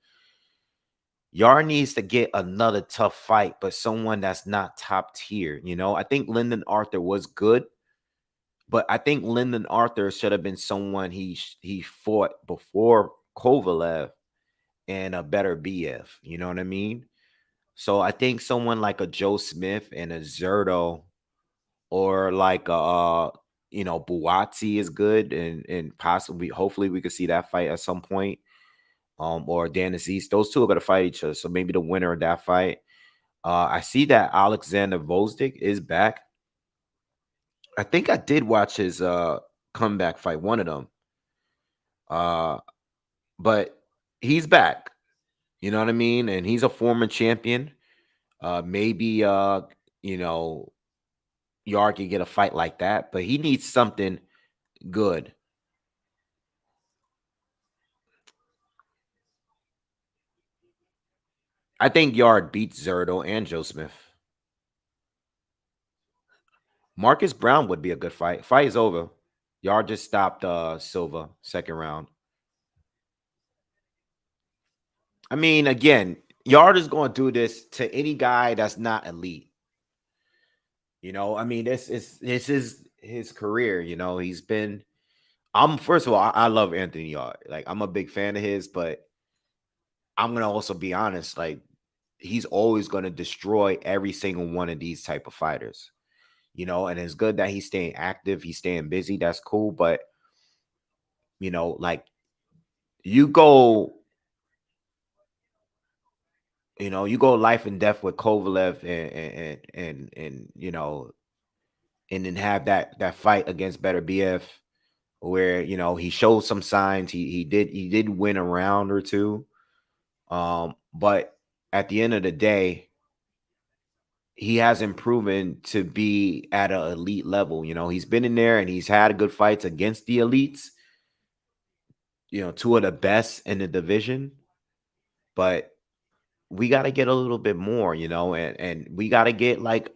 Yard needs to get another tough fight, but someone that's not top tier. I think Lyndon Arthur was good, but I think Lyndon Arthur should have been someone he fought before Kovalev and a better BF. You know what I mean? So I think someone like a Joe Smith and a Zerto, or like Buatsi is good, and possibly hopefully we could see that fight at some point. Or Dan Aziz. Those two are gonna fight each other. So maybe the winner of that fight. I see that Alexander Vosdik is back. I think I did watch his comeback fight, one of them. Uh, but he's back. You know what I mean? And he's a former champion. Maybe you know, Yard can get a fight like that, but he needs something good. I think Yard beats Zerto and Joe Smith. Marcus Brown would be a good fight. Fight is over. Yard just stopped Silva second round. I mean, again, Yard is going to do this to any guy that's not elite. I mean, this is his career. He's been. I'm first of all, I love Anthony Yard. Like, I'm a big fan of his, but I'm gonna also be honest. Like, he's always going to destroy every single one of these type of fighters. And it's good that he's staying active, he's staying busy. That's cool, but like, you go, you go life and death with Kovalev, and then have that fight against better BF, where he showed some signs. He did win a round or two, but at the end of the day, he hasn't proven to be at an elite level. He's been in there and he's had good fights against the elites, two of the best in the division, but we got to get a little bit more, and we got to get like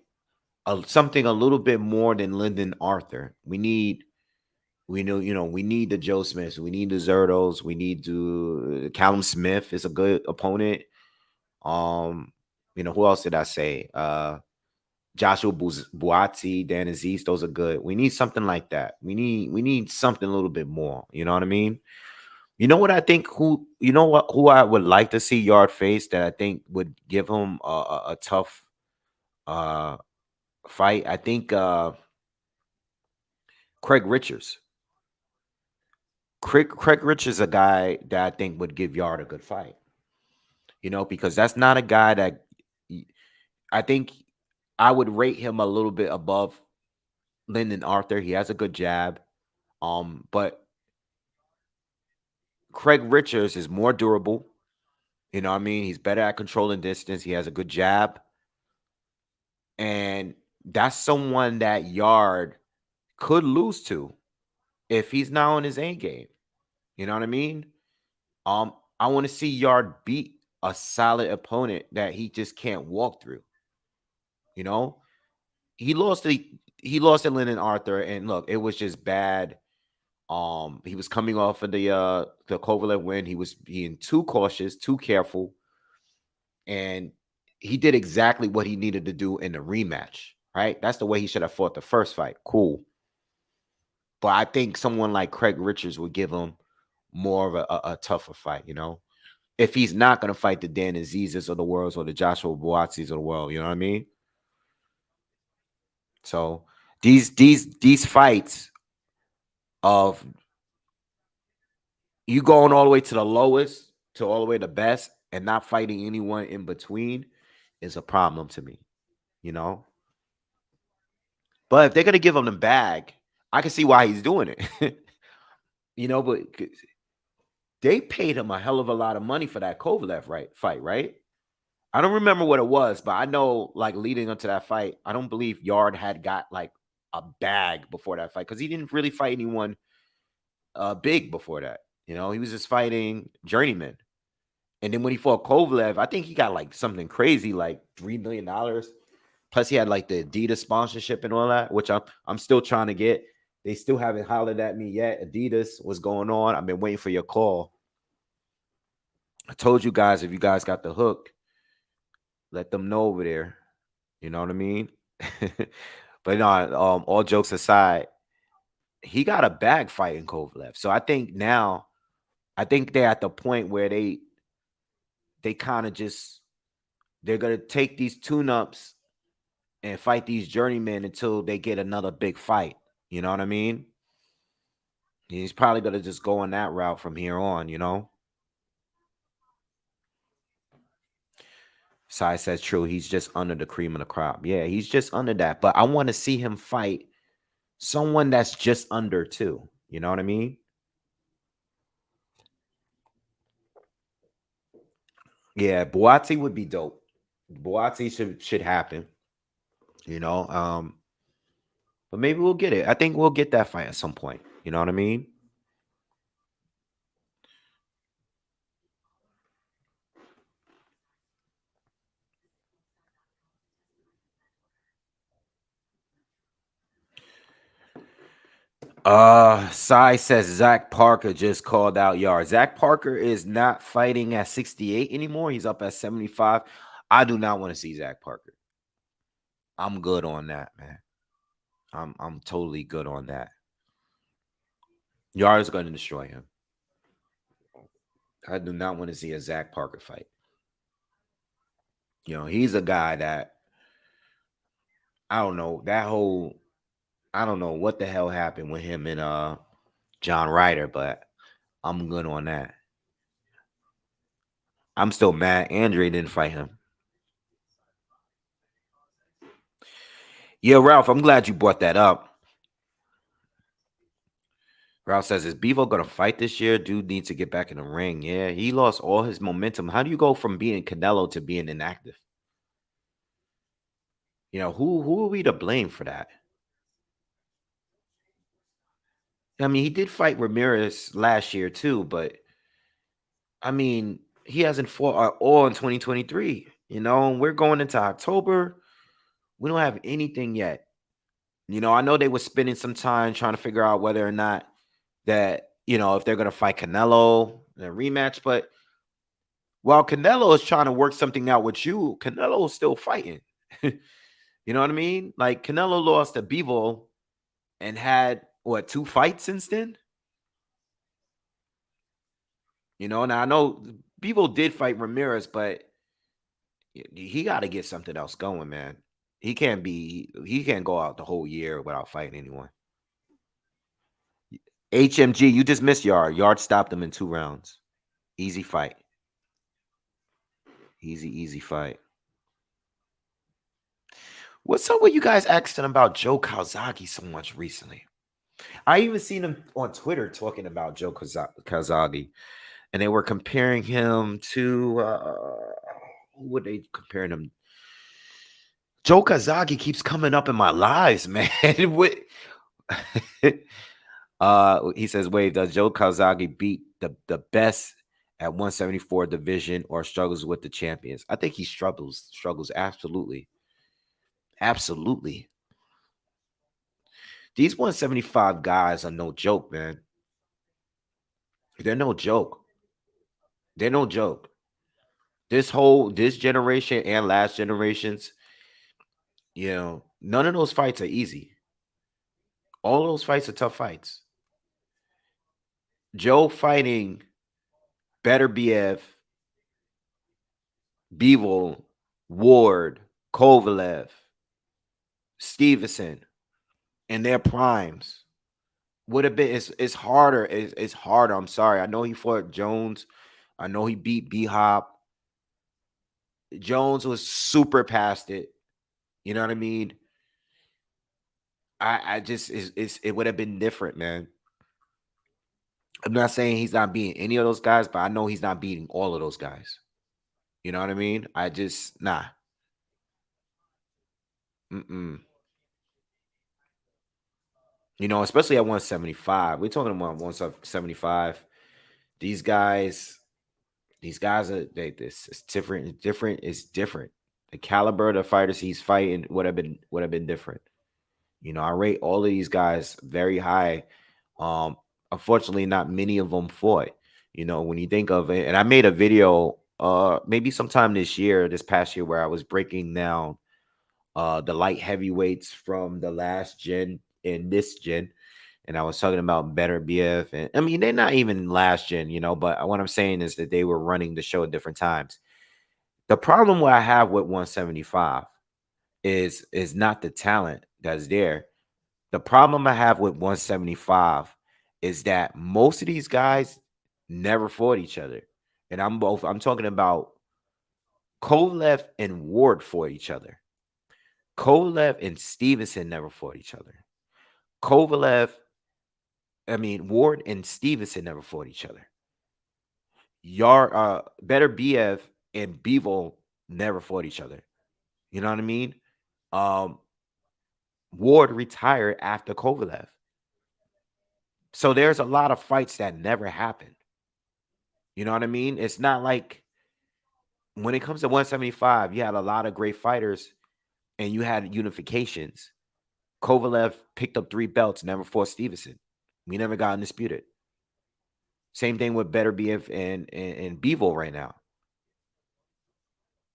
something a little bit more than Lyndon Arthur. We need the Joe Smiths, we need the Zertos, we need to Callum Smith is a good opponent. Who else did I say? Joshua Buatsi, Dan Aziz, those are good. We need something like that. We need something a little bit more. You know what I mean? You know what I think? Who I would like to see Yard face that I think would give him a tough uh fight. I think Craig Richards. Craig Richards is a guy that I think would give Yard a good fight. Because that's not a guy that I think I would rate him a little bit above Lyndon Arthur. He has a good jab. But Craig Richards is more durable. You know what I mean? He's better at controlling distance. He has a good jab. And that's someone that Yard could lose to if he's not on his A game. You know what I mean? I want to see Yard beat a solid opponent that he just can't walk through. You know, he lost to Lyndon Arthur, and look, it was just bad. He was coming off of the Kovalev win. He was being too cautious, too careful, and he did exactly what he needed to do in the rematch. right? That's the way he should have fought the first fight. Cool. But I think someone like Craig Richards would give him more of a tougher fight, if he's not going to fight the Dan Azizes of the world or the Joshua Buatsis of the world, you know what I mean? So these fights of you going all the way to the lowest to all the way to the best and not fighting anyone in between is a problem to me, you know? But if they're gonna give him the bag, I can see why he's doing it. But they paid him a hell of a lot of money for that Kovalev fight, right? I don't remember what it was, but I know like leading up to that fight, I don't believe Yard had got like a bag before that fight because he didn't really fight anyone big before that. He was just fighting journeyman. And then when he fought Kovalev, I think he got like something crazy, like $3 million. Plus, he had like the Adidas sponsorship and all that, which I'm still trying to get. They still haven't hollered at me yet. Adidas, what's going on? I've been waiting for your call. I told you guys, if you guys got the hook, let them know over there. You know what I mean? But no, all jokes aside, he got a bag fighting Kovalev. So I think now, they're at the point where they kind of just they're gonna take these tune-ups and fight these journeymen until they get another big fight. You know what I mean? He's probably gonna just go on that route from here on. Sai says true. He's just under the cream of the crop. Yeah, he's just under that. But I want to see him fight someone that's just under too. You know what I mean? Yeah, Boati would be dope. Boati should happen. But maybe we'll get it. I think we'll get that fight at some point. You know what I mean? Sai says Zach Parker just called out Yard. Zach Parker is not fighting at 68 anymore. He's up at 75. I do not want to see Zach Parker. I'm good on that, man. I'm totally good on that. Yard is going to destroy him. I do not want to see a Zach Parker fight. He's a guy that I don't know I don't know what the hell happened with him and John Ryder, but I'm good on that. I'm still mad Andre didn't fight him. Yeah, Ralph, I'm glad you brought that up. Ralph says, is Bevo going to fight this year? Dude needs to get back in the ring. Yeah, he lost all his momentum. How do you go from being Canelo to being inactive? Who are we to blame for that? I mean, he did fight Ramirez last year too, but I mean, he hasn't fought at all in 2023. We're going into October. We don't have anything yet. I know they were spending some time trying to figure out whether or not that, if they're going to fight Canelo in a rematch. But while Canelo is trying to work something out with you, Canelo is still fighting. You know what I mean? Like Canelo lost to Bevo and had, what, 2 fights since then? Now I know Bevo did fight Ramirez, but he got to get something else going, man. He can't go out the whole year without fighting anyone. HMG, you just missed Yard. Yard stopped him in 2 rounds. Easy fight. Easy fight. What's up with you guys asking about Joe Calzaghe so much recently? I even seen him on Twitter talking about Joe Calzaghe, and they were comparing him to who were they comparing him? Joe Calzaghe keeps coming up in my lives, man. He says, "Wait, does Joe Calzaghe beat the best at 174 division or struggles with the champions?" I think he struggles absolutely. Absolutely. These 175 guys are no joke, man. They're no joke. They're no joke. This generation and last generations, None of those fights are easy. All those fights are tough fights. Joe fighting Better BF, Bivol, Ward, Kovalev, Stevenson in their primes would have been. It's harder. It's harder. I'm sorry. I know he fought Jones. I know he beat B Hop. Jones was super past it. You know what I mean? I just it would have been different, man. I'm not saying he's not beating any of those guys, but I know he's not beating all of those guys. You know what I mean? I just nah. Mm-mm. You know, especially at 175. We're talking about 175. These guys, these guys are this it's different. It's different. It's different. The caliber of the fighters he's fighting would have been different. You know, I rate all of these guys very high. Unfortunately, not many of them fought. You know, when you think of it, and I made a video maybe sometime this past year, where I was breaking down the light heavyweights from the last gen and this gen. And I was talking about Better BF. And I mean, they're not even last gen, you know, but what I'm saying is that they were running the show at different times. The problem what I have with 175 is not the talent that's there. The problem I have with 175 is that most of these guys never fought each other. And I'm talking about Kovalev and Ward fought each other. Kovalev and Stevenson never fought each other. Kovalev, I mean, Ward and Stevenson never fought each other. Better BF and Bevo never fought each other. You know what I mean? Um, Ward retired after Kovalev. So there's a lot of fights that never happened. You know what I mean? It's not like when it comes to 175, you had a lot of great fighters and you had unifications. Kovalev picked up 3 belts, never fought Stevenson. We never got undisputed. Same thing with Better BF and Bevo right now.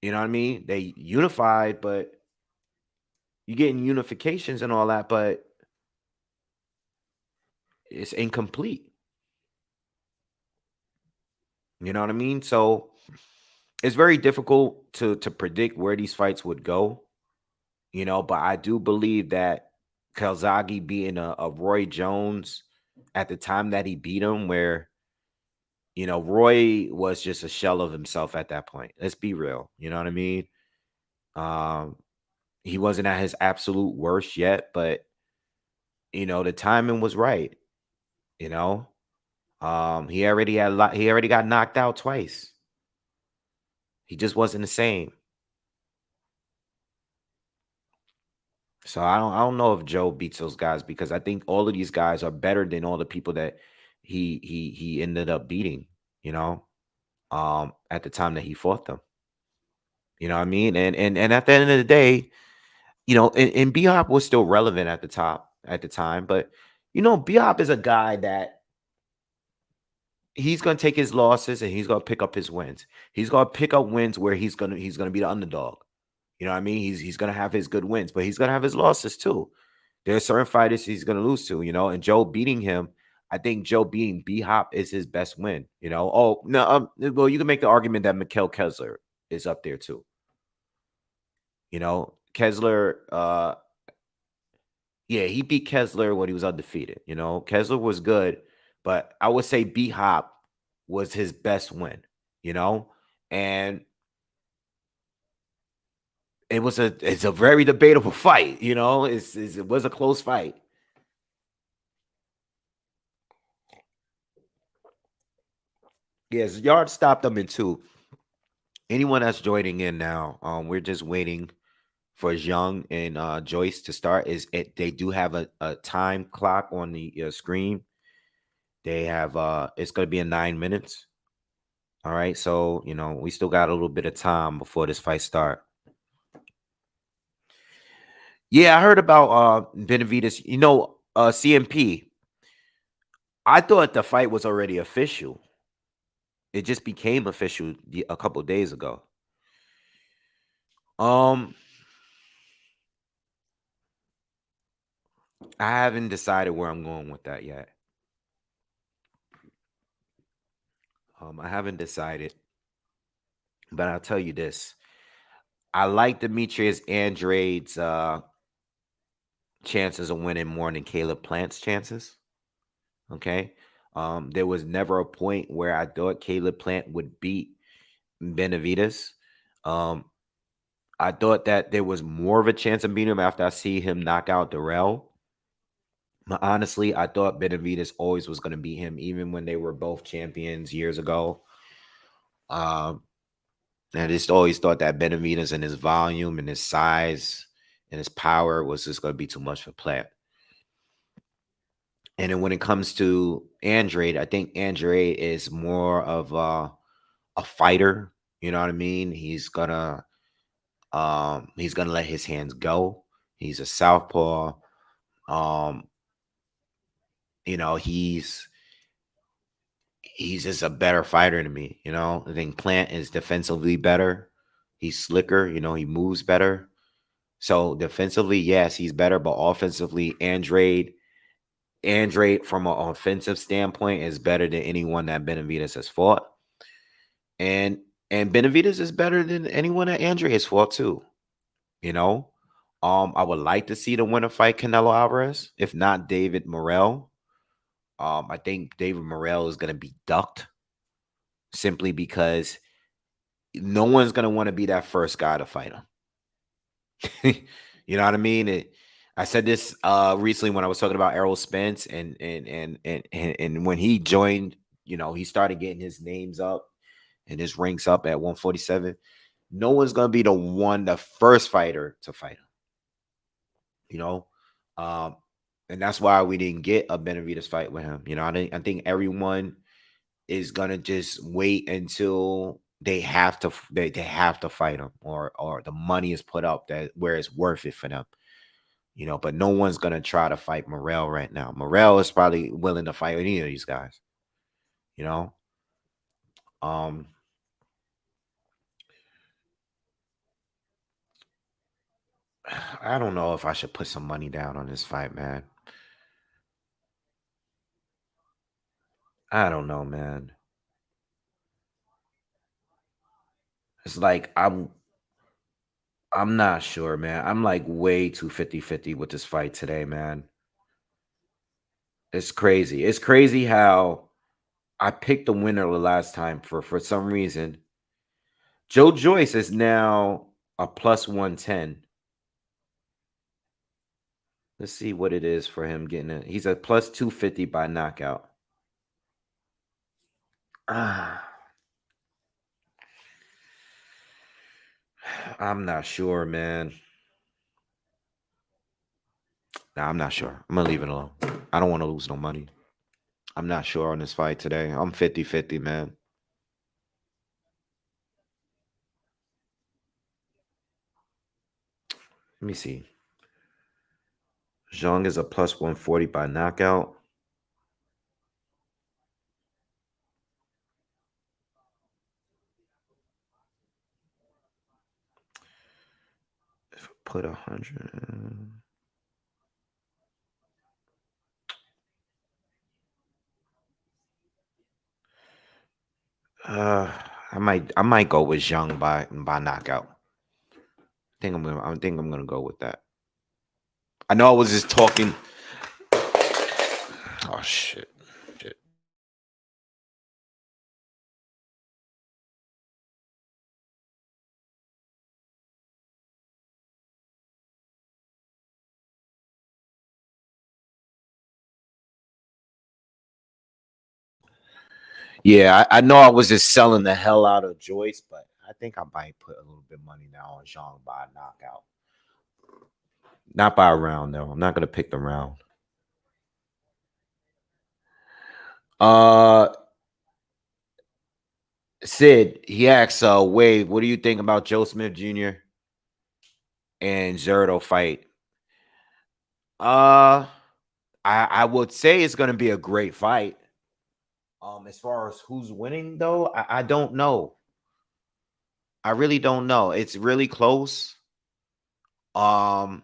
You know what I mean? They unified, but you getting unifications and all that, but it's incomplete. You know what I mean? So it's very difficult to predict where these fights would go. You know, but I do believe that Calzaghe being a Roy Jones at the time that he beat him, where Roy was just a shell of himself at that point. Let's be real. You know what I mean? Um, he wasn't at his absolute worst yet, but the timing was right. You know, he already got knocked out twice. He just wasn't the same. So I don't know if Joe beats those guys, because I think all of these guys are better than all the people that he ended up beating, you know, at the time that he fought them. You know what I mean? And at the end of the day, and B Hop was still relevant at the time, but B Hop is a guy that he's gonna take his losses and he's gonna pick up his wins. He's gonna pick up wins where he's gonna be the underdog. You know what I mean? He's gonna have his good wins, but he's gonna have his losses too. There are certain fighters he's gonna lose to, and Joe beating him. I think Joe beating B Hop is his best win. Oh no, well, you can make the argument that Mikhail Kessler is up there too. Kessler, yeah, he beat Kessler when he was undefeated. Kessler was good, but I would say B Hop was his best win. And it's a very debatable fight. It was a close fight. Yes, Yard stopped them in two. Anyone that's joining in now, we're just waiting for Zhang and Joyce to start. They do have a time clock on the screen. They have it's going to be in 9 minutes. All right, so we still got a little bit of time before this fight start. Yeah, I heard about Benavides. CMP. I thought the fight was already official. It just became official a couple days ago. Um, I haven't decided where I'm going with that yet. I haven't decided, but I'll tell you this. I like Demetrius Andrade's chances of winning more than Caleb Plant's chances. Okay. There was never a point where I thought Caleb Plant would beat Benavides. Um, I thought that there was more of a chance of beating him after I see him knock out Darrell. But honestly, I thought Benavides always was going to beat him, even when they were both champions years ago. Um, and I just always thought that Benavides and his volume and his size and his power was just going to be too much for Plant. And then when it comes to Andrade, I think Andrade is more of a fighter. You know what I mean? He's gonna let his hands go. He's a southpaw. Um, you know, he's just a better fighter than me. You know, I think Plant is defensively better. He's slicker. You know, he moves better. So defensively, yes, he's better, but offensively, Andrade from an offensive standpoint is better than anyone that Benavides has fought. And Benavides is better than anyone that Andrade has fought too. You know, I would like to see the winner fight Canelo Alvarez, if not David Morrell. I think David Morrell is going to be ducked simply because no one's going to want to be that first guy to fight him. You know what I mean? I said this recently when I was talking about Errol Spence and when he joined, you know, he started getting his names up and his ranks up at 147. No one's going to be the first fighter to fight him. You know, um, and that's why we didn't get a Benavides fight with him. You know, I think everyone is gonna just wait until they have to fight him, or the money is put up that where it's worth it for them. You know, but no one's gonna try to fight Morrell right now. Morrell is probably willing to fight any of these guys. You know, um, I don't know if I should put some money down on this fight, man. I don't know, man. It's like I'm not sure, man. I'm like way too 50-50 with this fight today, man. It's crazy. It's crazy how I picked the winner the last time for some reason. Joe Joyce is now a plus 110. Let's see what it is for him getting it. He's a plus 250 by knockout. Ah, I'm not sure, man. Nah, I'm not sure. I'm gonna leave it alone. I don't want to lose no money. I'm not sure on this fight today. I'm 50-50, man. Let me see. Zhang is a plus 140 by knockout. If I put 100. Uh, I might go with Zhang by knockout. I think I'm gonna go with that. I know I was just talking. Oh shit. Shit. Yeah, I know I was just selling the hell out of Joyce, but I think I might put a little bit of money now on Zhang by a knockout. Not by a round though. I'm not gonna pick the round. Uh Sid, he asks Wave, what do you think about Joe Smith Jr. and Zerto fight? Uh I would say it's gonna be a great fight. As far as who's winning though, I don't know. I really don't know. It's really close. Um,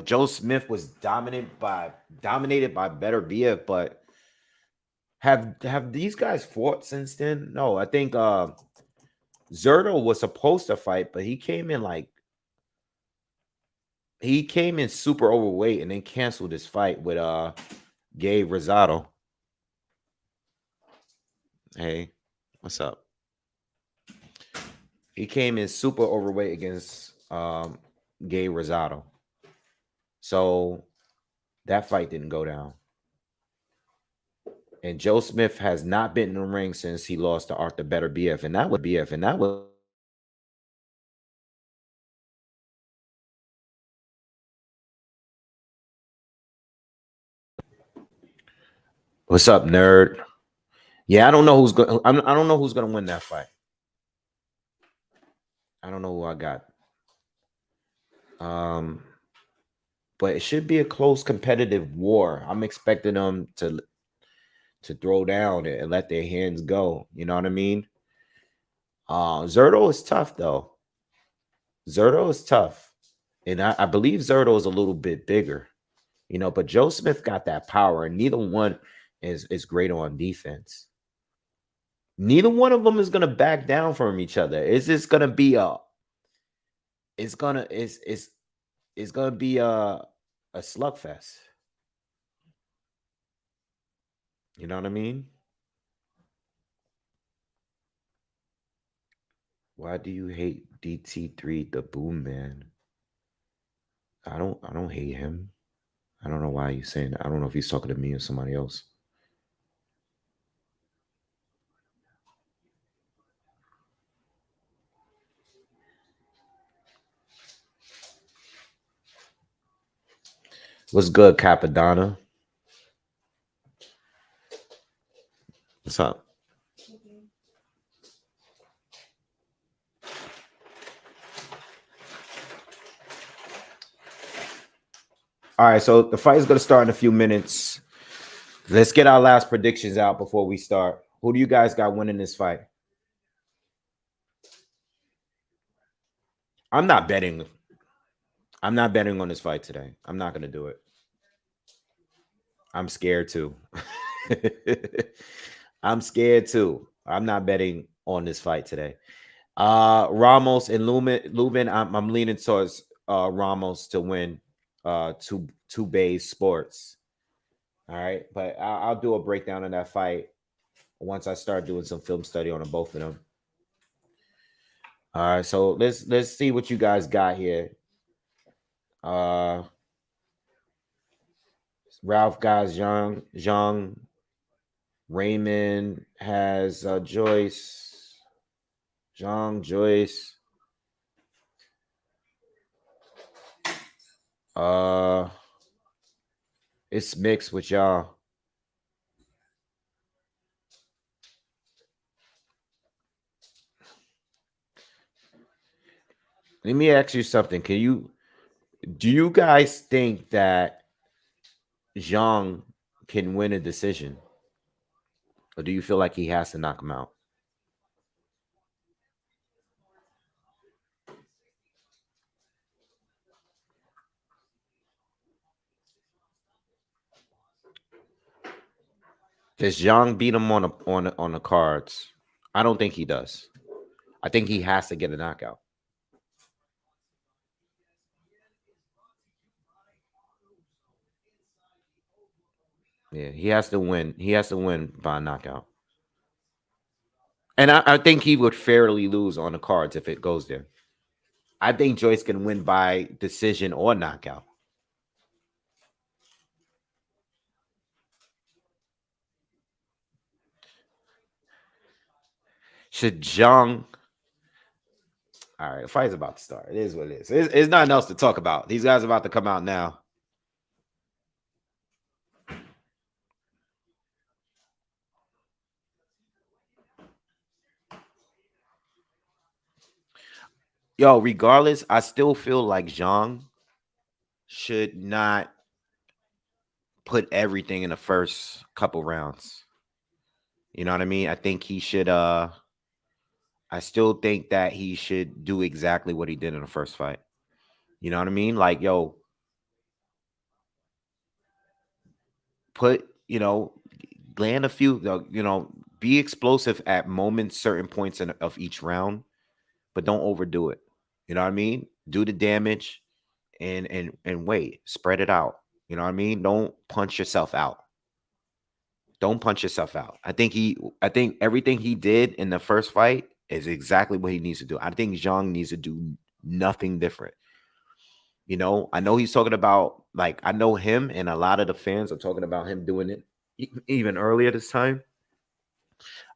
Joe Smith was dominated by better BF, but have these guys fought since then? No, I think Zerto was supposed to fight, but he came in super overweight and then canceled his fight with Gabe Rosado. Hey, what's up? He came in super overweight against Gabe Rosado. So that fight didn't go down. And Joe Smith has not been in the ring since he lost to Arthur Better BF. And that was what's up, nerd? Yeah, I don't know who's going. I don't know who's going to win that fight. I don't know who I got. But it should be a close competitive war. I'm expecting them to throw down and let their hands go. You know what I mean? Zerto is tough though. Zerto is tough, and I believe Zerto is a little bit bigger. But Joe Smith got that power, and neither one is great on defense. Neither one of them is gonna back down from each other. It's just gonna be it's gonna be a slugfest. You know what I mean? Why do you hate DT3 the Boom Man? I don't hate him. I don't know why he's saying that. I don't know if he's talking to me or somebody else. What's good, Capadonna? What's up? All right, so the fight is going to start in a few minutes. Let's get our last predictions out before we start. Who do you guys got winning this fight? I'm not betting. I'm not betting on this fight today. I'm not going to do it. I'm scared too. I'm scared too. I'm not betting on this fight today. Ramos and Lubin, I'm leaning towards Ramos to win two Bays Sports. All right, but I'll do a breakdown of that fight once I start doing some film study on both of them. All right, so let's see what you guys got here. Ralph got Zhang. Raymond has Joyce. Zhang, Joyce. It's mixed with y'all. Let me ask you something. Do you guys think that Zhang can win a decision? Or do you feel like he has to knock him out? Does Zhang beat him on the cards? I don't think he does. I think he has to get a knockout. Yeah, he has to win. He has to win by a knockout. And I think he would fairly lose on the cards if it goes there. I think Joyce can win by decision or knockout. Should Zhang? All right, the fight's about to start. It is what it is. It's nothing else to talk about. These guys are about to come out now. Yo, regardless, I still feel like Zhang should not put everything in the first couple rounds. You know what I mean? I think he should I still think that he should do exactly what he did in the first fight. You know what I mean? Like, yo, put, land a few, be explosive at moments, certain points of each round, but don't overdo it. You know what I mean? Do the damage and wait, spread it out. You know what I mean? Don't punch yourself out. Don't punch yourself out. I think everything he did in the first fight is exactly what he needs to do. I think Zhang needs to do nothing different. I know he's talking about, like, I know him and a lot of the fans are talking about him doing it even earlier this time.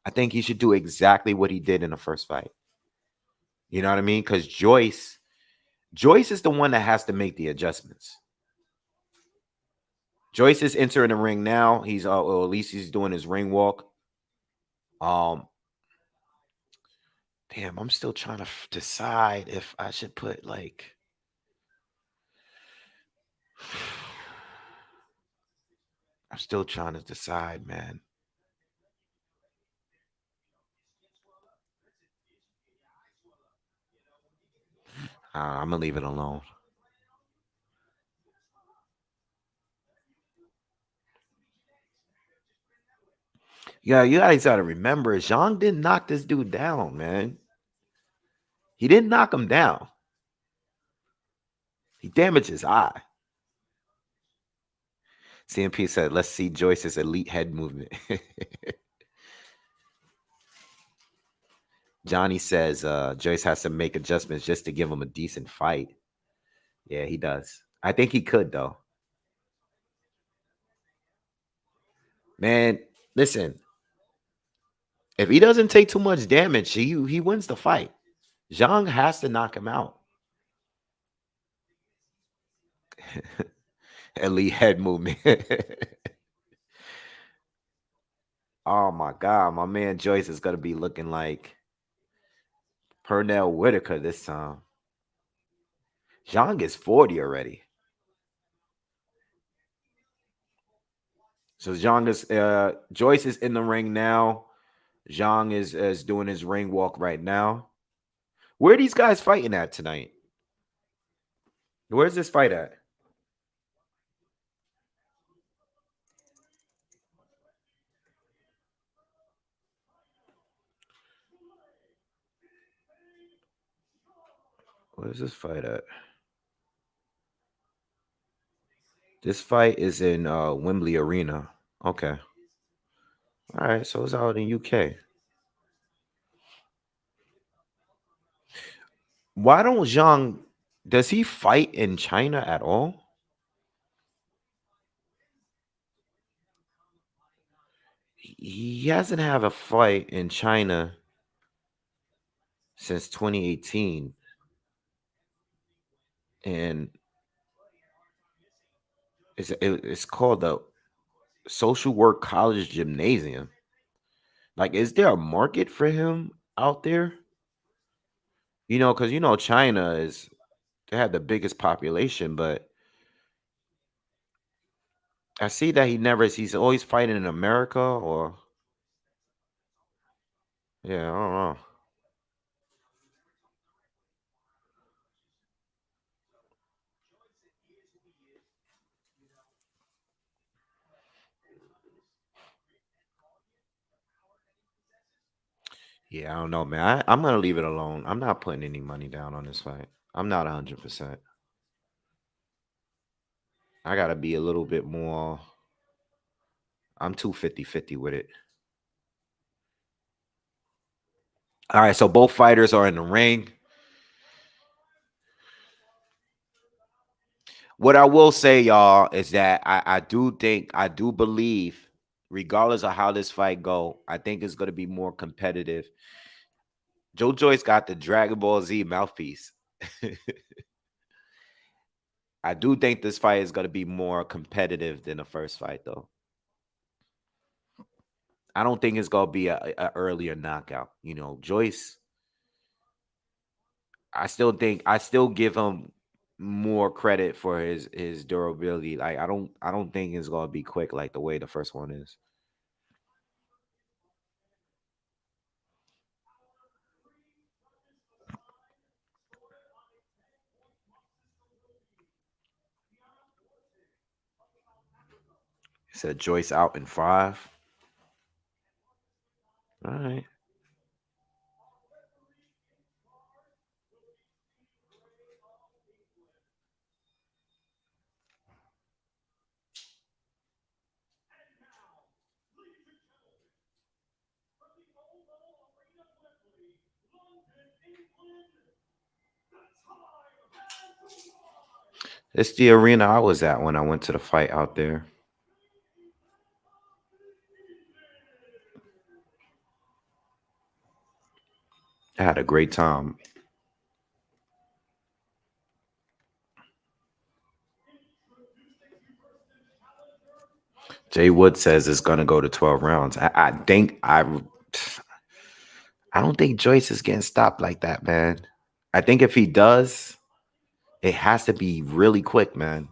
I think he should do exactly what he did in the first fight. You know what I mean? Because Joyce is the one that has to make the adjustments. Joyce is entering the ring now. He's or at least he's doing his ring walk. Um, damn, I'm still trying to decide if I should put like. I'm still trying to decide, man. I'm gonna leave it alone. Yeah, you guys gotta remember, Zhang didn't knock this dude down, man. He didn't knock him down. He damaged his eye. CMP said, "Let's see Joyce's elite head movement." Johnny says Joyce has to make adjustments just to give him a decent fight. Yeah, he does. I think he could though. Man, listen, if he doesn't take too much damage, he wins the fight. Zhang has to knock him out. Elite head movement. Oh my god, my man Joyce is gonna be looking like Pernell Whitaker this time. Zhang is 40 already. So Zhang is Joyce is in the ring now. Zhang is doing his ring walk right now. Where are these guys fighting at tonight? Where's this fight at? Where's this fight at? This fight is in Wembley Arena. Okay. All right, so it's out in UK. Why don't Zhang does he fight in China at all? He hasn't had a fight in China since 2018, and it's called the Social Work College Gymnasium. Like, is there a market for him out there? Because China is they have the biggest population, but I see that he's always fighting in America or yeah, I don't know. Yeah, I don't know, man. I'm gonna leave it alone. I'm not putting any money down on this fight. I'm not 100%. I gotta be a little bit more. I'm too 50-50 with it. All right, so both fighters are in the ring. What I will say, y'all, is that I do believe, regardless of how this fight go, I think it's gonna be more competitive. Joe Joyce got the Dragon Ball Z mouthpiece. I do think this fight is gonna be more competitive than the first fight, though. I don't think it's gonna be a earlier knockout. Joyce. I still give him more credit for his durability. Like, I don't think it's gonna be quick like the way the first one is. Said Joyce out in 5. All right. It's the arena I was at when I went to the fight out there. I had a great time. Jay Wood says it's gonna go to 12 rounds. I don't think Joyce is getting stopped like that, man. I think if he does, it has to be really quick, man.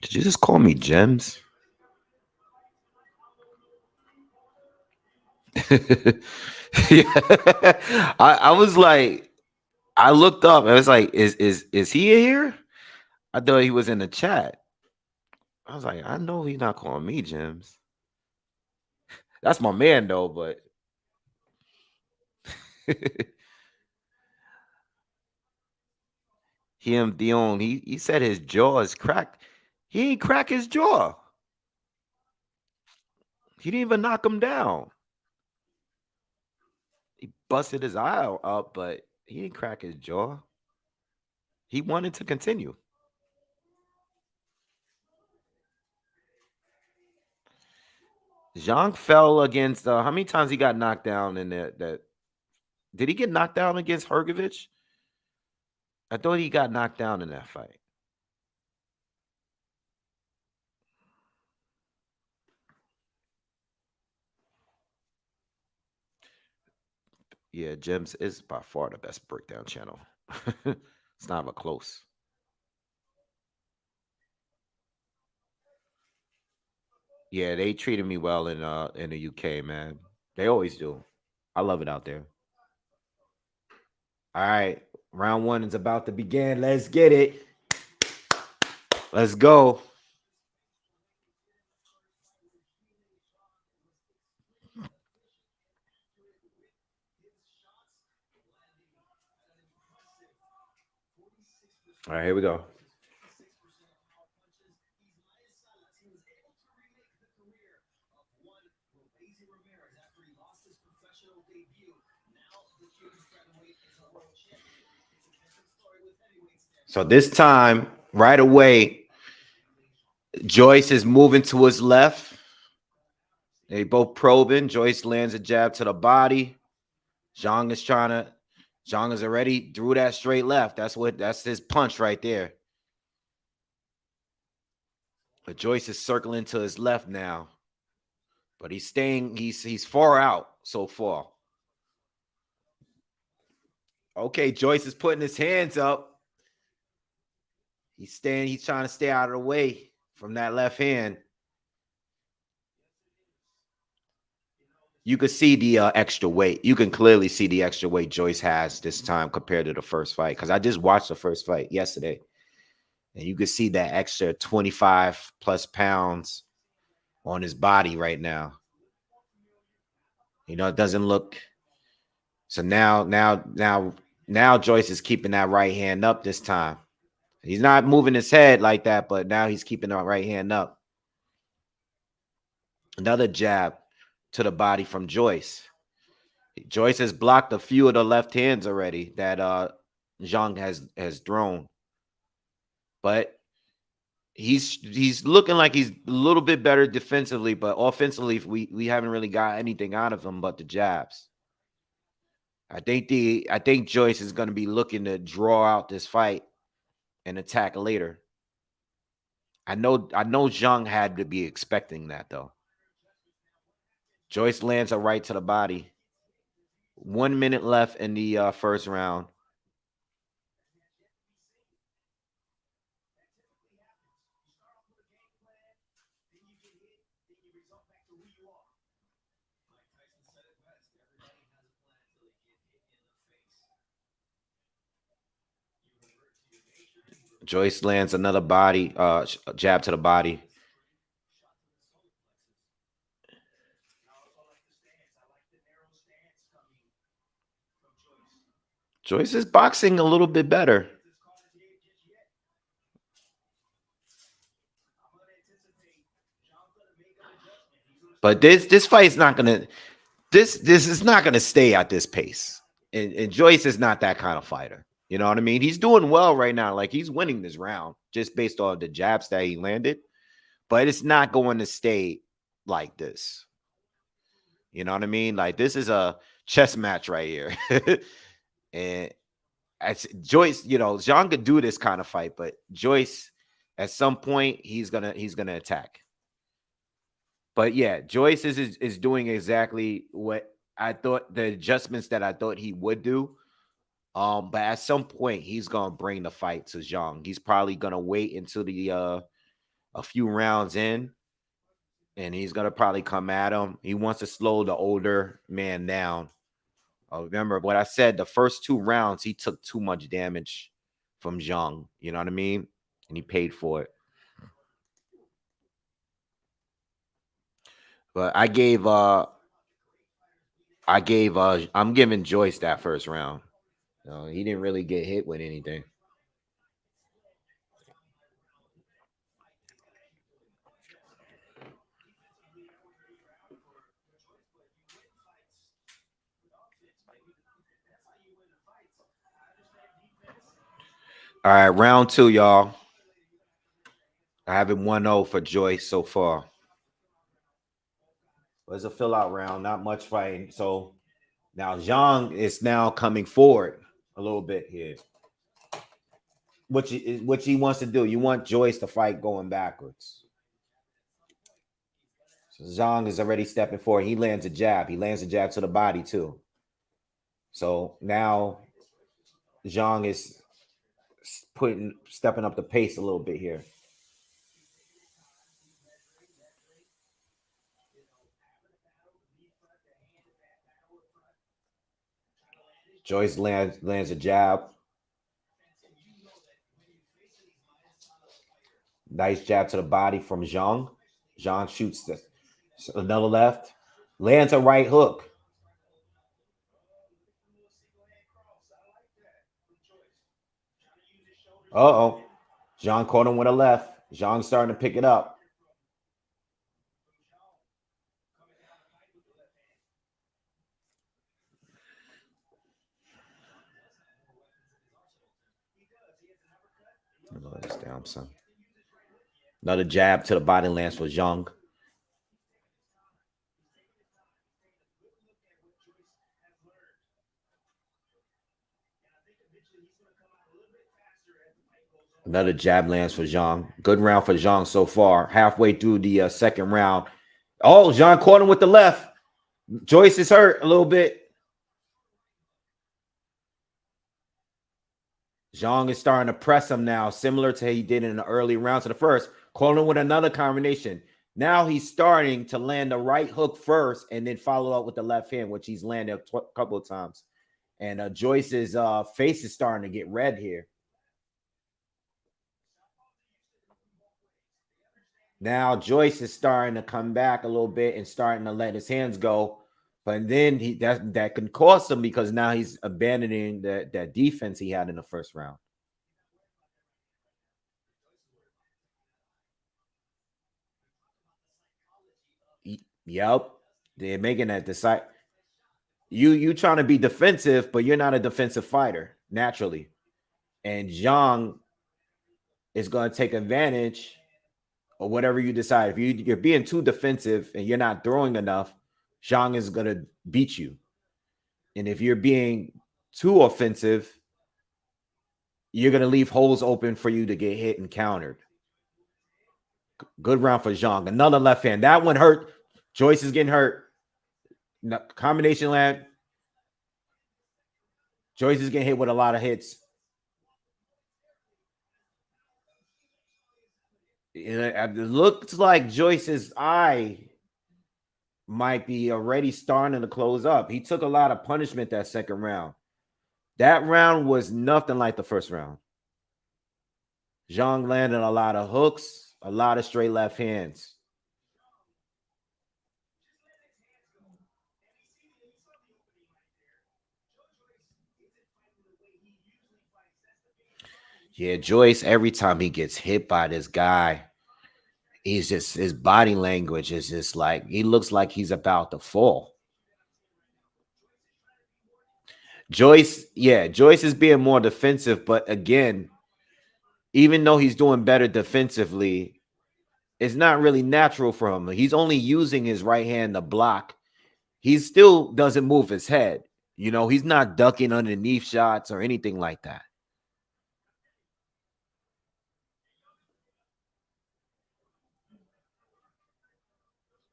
Did you just call me Gems? Yeah. I was like, I looked up. I was like, is he here? I thought he was in the chat. I was like, I know he's not calling me Gems. That's my man though, but him Dion, he said his jaw is cracked. He ain't crack his jaw. He didn't even knock him down. He busted his eye up, but he didn't crack his jaw. He wanted to continue. Zhang fell against how many times he got knocked down in that did he get knocked down against Hergovich? I thought he got knocked down in that fight. Yeah, Gems is by far the best breakdown channel. It's not even close. Yeah, they treated me well in the UK, man. They always do. I love it out there. All right, round 1 is about to begin. Let's get it. Let's go. All right, here we go. So this time, right away, Joyce is moving to his left. They both probing. Joyce lands a jab to the body. Zhang is trying to. Zhang is already through that straight left. That's his punch right there. But Joyce is circling to his left now. But he's staying. He's far out so far. Okay, Joyce is putting his hands up. He's staying. He's trying to stay out of the way from that left hand. You could see the extra weight. You can clearly see the extra weight Joyce has this time compared to the first fight. Because I just watched the first fight yesterday. And you could see that extra 25 plus pounds on his body right now. You know, it doesn't look. So now Joyce is keeping that right hand up this time. He's not moving his head like that, but now he's keeping the right hand up. Another jab to the body from Joyce. Joyce has blocked a few of the left hands already that Zhang has thrown. But he's looking like he's a little bit better defensively, but offensively, we haven't really got anything out of him but the jabs. I think Joyce is going to be looking to draw out this fight and attack later. I know Zhang had to be expecting that though. Joyce lands a right to the body. 1 minute left in the first round. Joyce lands another body, jab to the body. Joyce is boxing a little bit better. But this fight is not gonna this is not gonna stay at this pace. And Joyce is not that kind of fighter. You know what I mean? He's doing well right now. Like he's winning this round just based on the jabs that he landed. But it's not going to stay like this. You know what I mean? Like this is a chess match right here. And as Joyce, Zhang could do this kind of fight, but Joyce, at some point, he's gonna attack. But yeah, Joyce is doing exactly what I thought, the adjustments that I thought he would do. But at some point, he's gonna bring the fight to Zhang. He's probably gonna wait until the a few rounds in, and he's gonna probably come at him. He wants to slow the older man down. Remember what I said, the first 2 rounds, he took too much damage from Zhang. You know what I mean? And he paid for it. But I'm giving Joyce that first round. He didn't really get hit with anything. All right, round 2, y'all. I have it 1-0 for Joyce so far. It's a fill out round, not much fighting. So now Zhang is now coming forward a little bit here. What he wants to do. You want Joyce to fight going backwards. So Zhang is already stepping forward. He lands a jab. He lands a jab to the body too. So now Zhang is stepping up the pace a little bit here. Joyce lands a jab. Nice jab to the body from Zhang. Zhang shoots another left. Lands a right hook. Uh-oh. Zhang caught him with a left. Zhang's starting to pick it up. Lower this down some. Another jab to the body lands for Zhang. Another jab lands for Zhang. Good round for Zhang so far. Halfway through the second round. Oh, Zhang caught him with the left. Joyce is hurt a little bit. Zhang is starting to press him now, similar to how he did in the early rounds of the first. Caught him with another combination. Now he's starting to land the right hook first and then follow up with the left hand, which he's landed a couple of times. And Joyce's face is starting to get red here. Now Joyce is starting to come back a little bit and starting to let his hands go. But then that can cost him because now he's abandoning that defense he had in the first round. Yep. They're making that decide. You trying to be defensive, but you're not a defensive fighter naturally. And Zhang is going to take advantage or whatever you decide. If you're being too defensive and you're not throwing enough, Zhang is going to beat you. And if you're being too offensive, you're going to leave holes open for you to get hit and countered. Good round for Zhang. Another left hand. That one hurt. Joyce is getting hurt. Combination land. Joyce is getting hit with a lot of hits. It looks like Joyce's eye might be already starting to close up. He took a lot of punishment that second round. That round was nothing like the first round. Zhang landed a lot of hooks, a lot of straight left hands. Yeah, Joyce, every time he gets hit by this guy, he's just, his body language is just like, he looks like he's about to fall. Joyce, yeah, Joyce is being more defensive, but again, even though he's doing better defensively, it's not really natural for him. He's only using his right hand to block. He still doesn't move his head. You know, he's not ducking underneath shots or anything like that.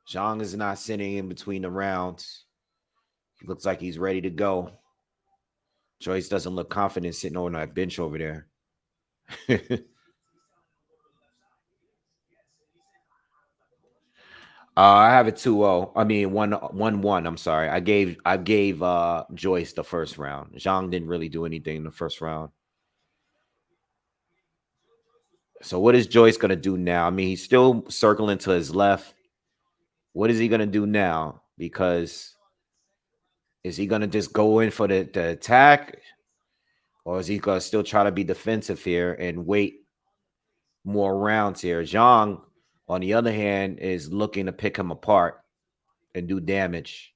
Zhang is not sitting in between the rounds. He looks like he's ready to go. Joyce doesn't look confident sitting on that bench over there. I have a 2-0. I mean 1-1. I'm sorry. I gave Joyce the first round. Zhang didn't really do anything in the first round. So what is Joyce gonna do now? I mean, he's still circling to his left. What is he gonna do now? Because is he gonna just go in for the attack? Or is he gonna still try to be defensive here and wait more rounds here? Zhang, on the other hand, is looking to pick him apart and do damage.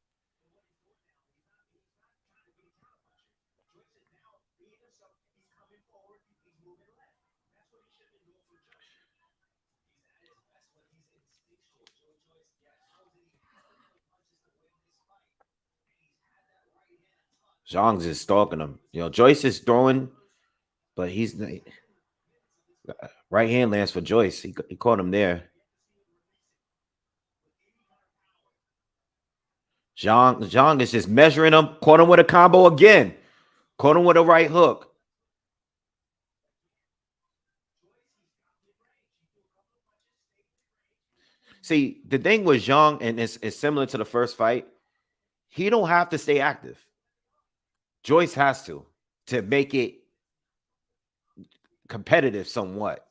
Zhang's just stalking him. You know, Joyce is throwing, but he's right hand lands for Joyce. He caught him there. Zhang is just measuring him. Caught him with a combo again. Caught him with a right hook. See, the thing with Zhang, and it's similar to the first fight, he don't have to stay active. Joyce has to make it competitive somewhat.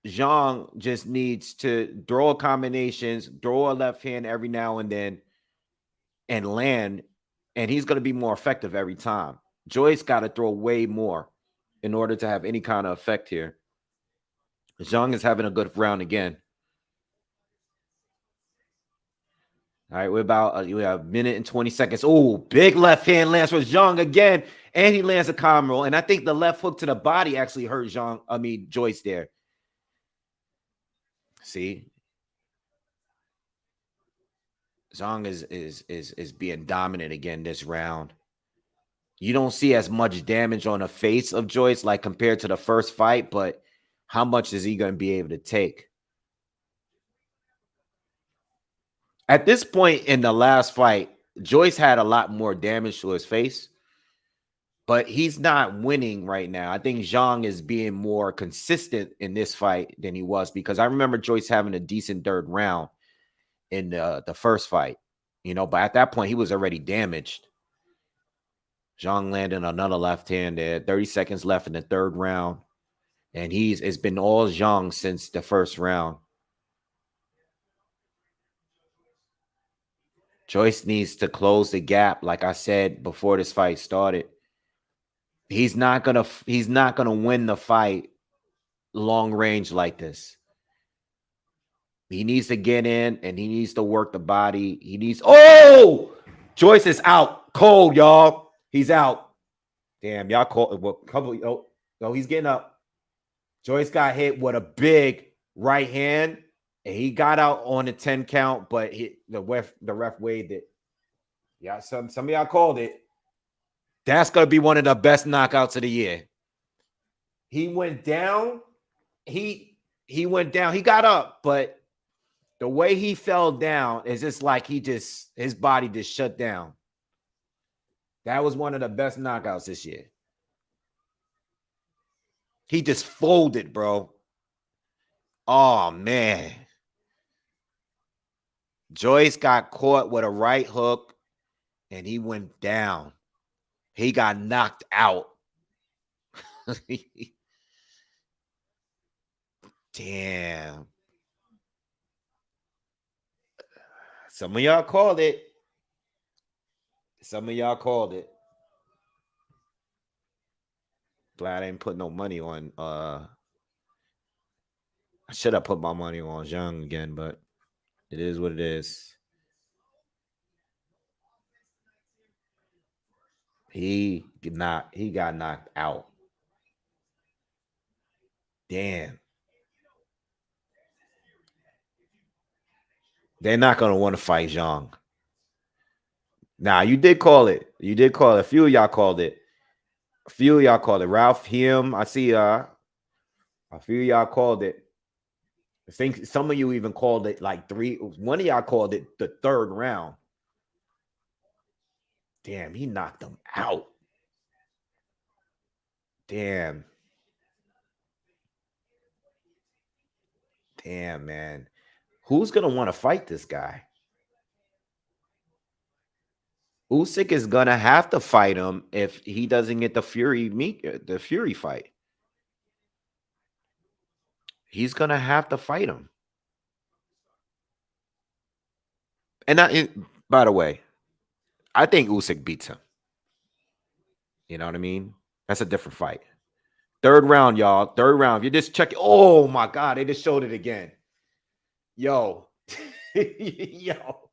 Zhang just needs to throw a combinations, throw a left hand every now and then, and land, and he's going to be more effective every time. Joyce got to throw way more in order to have any kind of effect here. Zhang is having a good round again. All right, we're about we have a minute and 20 seconds. Oh, big left hand lands for Zhang again, and he lands a combo. And I think the left hook to the body actually hurt Joyce there. See, Zhang is being dominant again this round. You don't see as much damage on the face of Joyce like compared to the first fight, but how much is he going to be able to take? At this point in the last fight, Joyce had a lot more damage to his face, but he's not winning right now. I think Zhang is being more consistent in this fight than he was, because I remember Joyce having a decent third round in the first fight, you know, but at that point he was already damaged. Zhang landing another left hand there. 30 seconds left in the third round, and it's been all Zhang since the first round. Joyce needs to close the gap, like I said before this fight started. He's not gonna win the fight long range like this. He needs to get in and he needs to work the body. Joyce is out cold, y'all. He's out. Damn, y'all called. He's getting up. Joyce got hit with a big right hand, and he got out on a 10 count, but the ref waived it. Yeah, some of y'all called it. That's gonna be one of the best knockouts of the year. He went down. He went down. He got up, but the way he fell down is just like his body just shut down. That was one of the best knockouts this year. He just folded, bro. Oh man. Joyce got caught with a right hook and he went down. He got knocked out. Damn. Some of y'all called it. Some of y'all called it. Glad I didn't put no money on I should have put my money on Zhang again, but it is what it is. He got knocked out. Damn. They're not gonna want to fight Zhang. Nah, you did call it. You did call it. A few of y'all called it. A few of y'all called it. Ralph, him. I see a few of y'all called it. I think some of you even called it like three. One of y'all called it the third round. Damn, he knocked him out. Damn. Damn, man. Who's gonna want to fight this guy? Usyk is gonna have to fight him if he doesn't get the Fury fight. He's gonna have to fight him. And by the way, I think Usyk beats him. You know what I mean? That's a different fight. Third round, y'all. Third round. If you just check it. Oh my God, they just showed it again. Yo. Yo.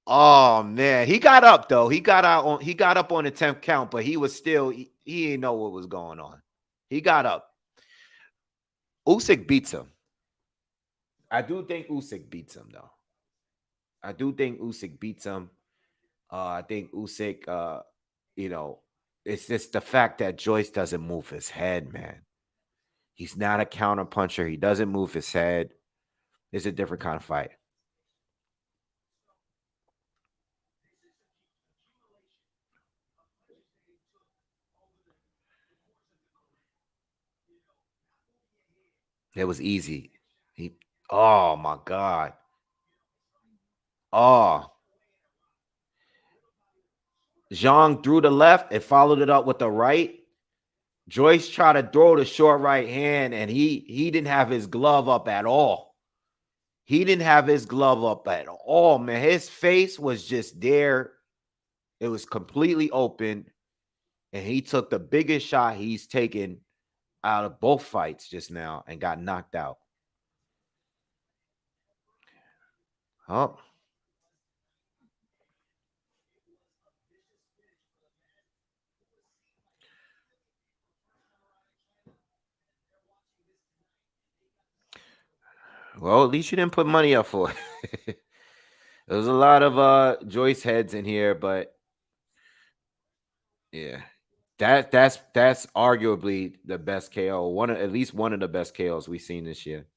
Oh man. He got up though. He got up on the 10th count, but he was still he didn't know what was going on. He got up. Usyk beats him. I do think Usyk beats him though. I do think Usyk beats him. I think Usyk you know, it's just the fact that Joyce doesn't move his head, man. He's not a counter puncher. He doesn't move his head. It's a different kind of fight. It was easy. He oh my God. Oh. Zhang threw the left and followed it up with the right. Joyce tried to throw the short right hand, and he didn't have his glove up at all. He didn't have his glove up at all, man. His face was just there. It was completely open, and he took the biggest shot he's taken out of both fights just now and got knocked out. Oh, well, at least you didn't put money up for it. There was a lot of Joyce heads in here, but yeah. That's arguably the best KO. At least one of the best KOs we've seen this year.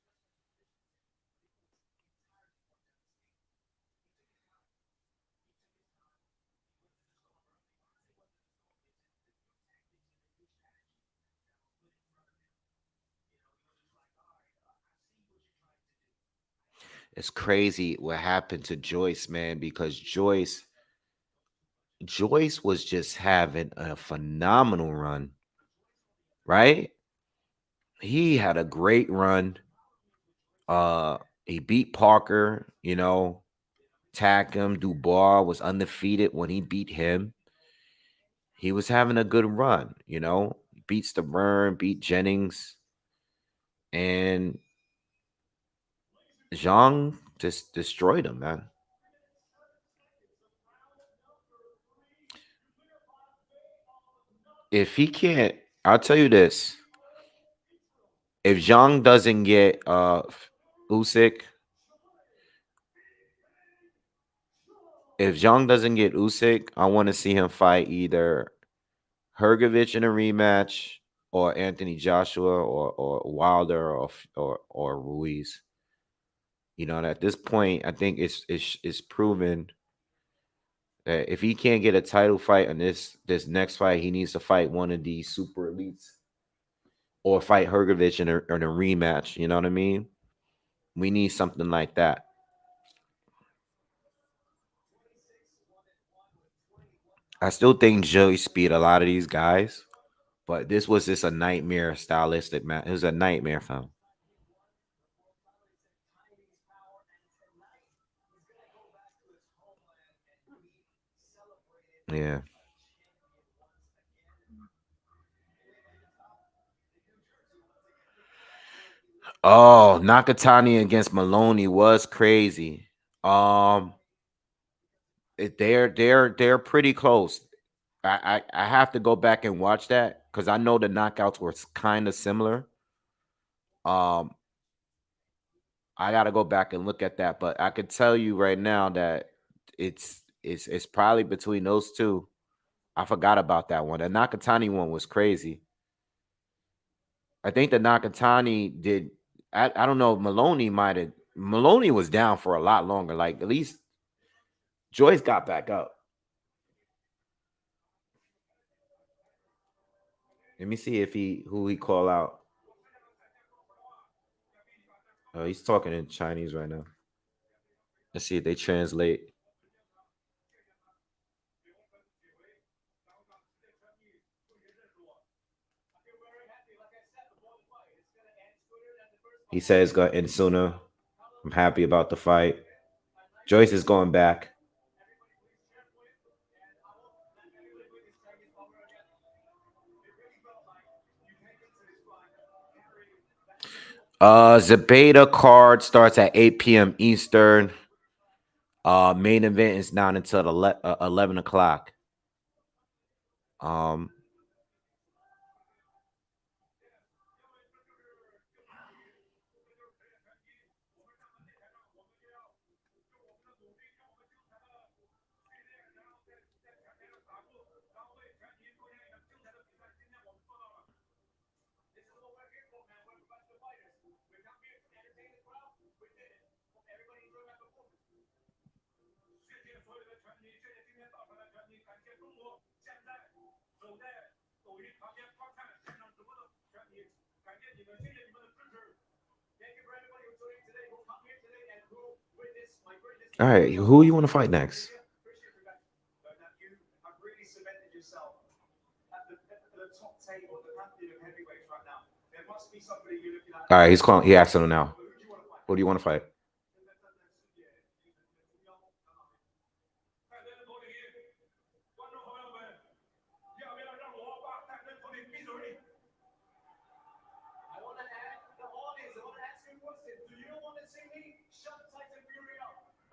It's crazy what happened to Joyce, man, because Joyce was just having a phenomenal run, right? He had a great run. He beat Parker, tagged him. Dubois was undefeated when he beat him. He was having a good run. Beats the Burn, beat Jennings, and Zhang just destroyed him, man. If he can't, I'll tell you this. If Zhang doesn't get Usyk, If Zhang doesn't get Usyk, I want to see him fight either Hergovich in a rematch or Anthony Joshua or Wilder or Ruiz. You know, and at this point, I think it's proven that if he can't get a title fight in this next fight, he needs to fight one of these super elites or fight Hergovich in a rematch. You know what I mean? We need something like that. I still think Joyce beat a lot of these guys, but this was just a nightmare stylistic match. It was a nightmare film. Yeah. Oh, Nakatani against Maloney was crazy. Um, they're pretty close. I have to go back and watch that because I know the knockouts were kind of similar. Um, I got to go back and look at that, but I could tell you right now that it's probably between those two. I forgot about that one. The Nakatani one was crazy. I think the Nakatani did. I don't know. Maloney might have. Maloney was down for a lot longer. Like at least Joyce got back up. Let me see if he who he call out. He's talking in Chinese right now. Let's see if they translate. He says it's gonna end sooner. I'm happy about the fight. Joyce is going back. Zabeta card starts at 8 p.m. Eastern. Main event is not until 11 o'clock. Um, all right, who you want to fight next? All right, he's calling. He asking him now. Who do you want to fight?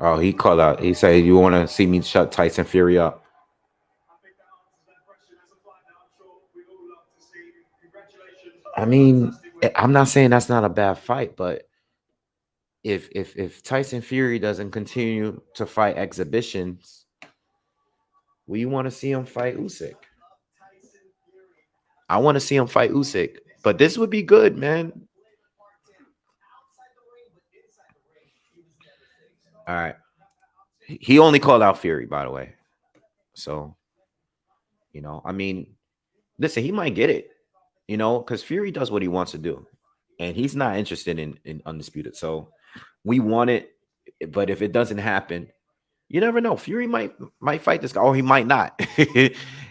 Oh, he called out. He said, "You want to see me shut Tyson Fury up?" I mean, I'm not saying that's not a bad fight, but if Tyson Fury doesn't continue to fight exhibitions, we want to see him fight Usyk. I want to see him fight Usyk, but this would be good, man. All right, he only called out Fury, by the way. So I mean, listen, he might get it, because Fury does what he wants to do, and he's not interested in undisputed. So we want it, but if it doesn't happen, you never know. Fury might fight this guy, or he might not.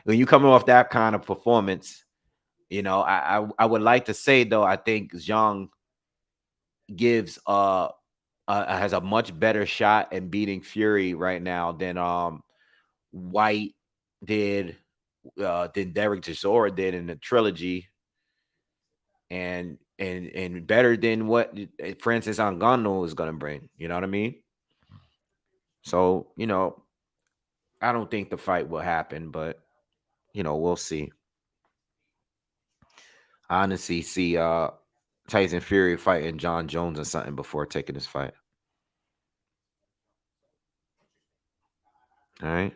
When you coming off that kind of performance, I would like to say though, I think Zhang gives has a much better shot in beating Fury right now than White did, than Derek Chisora did in the trilogy, and better than what Francis Ngannou is gonna bring. You know what I mean? So I don't think the fight will happen, but we'll see. I honestly see Tyson Fury fighting John Jones or something before taking this fight. All right.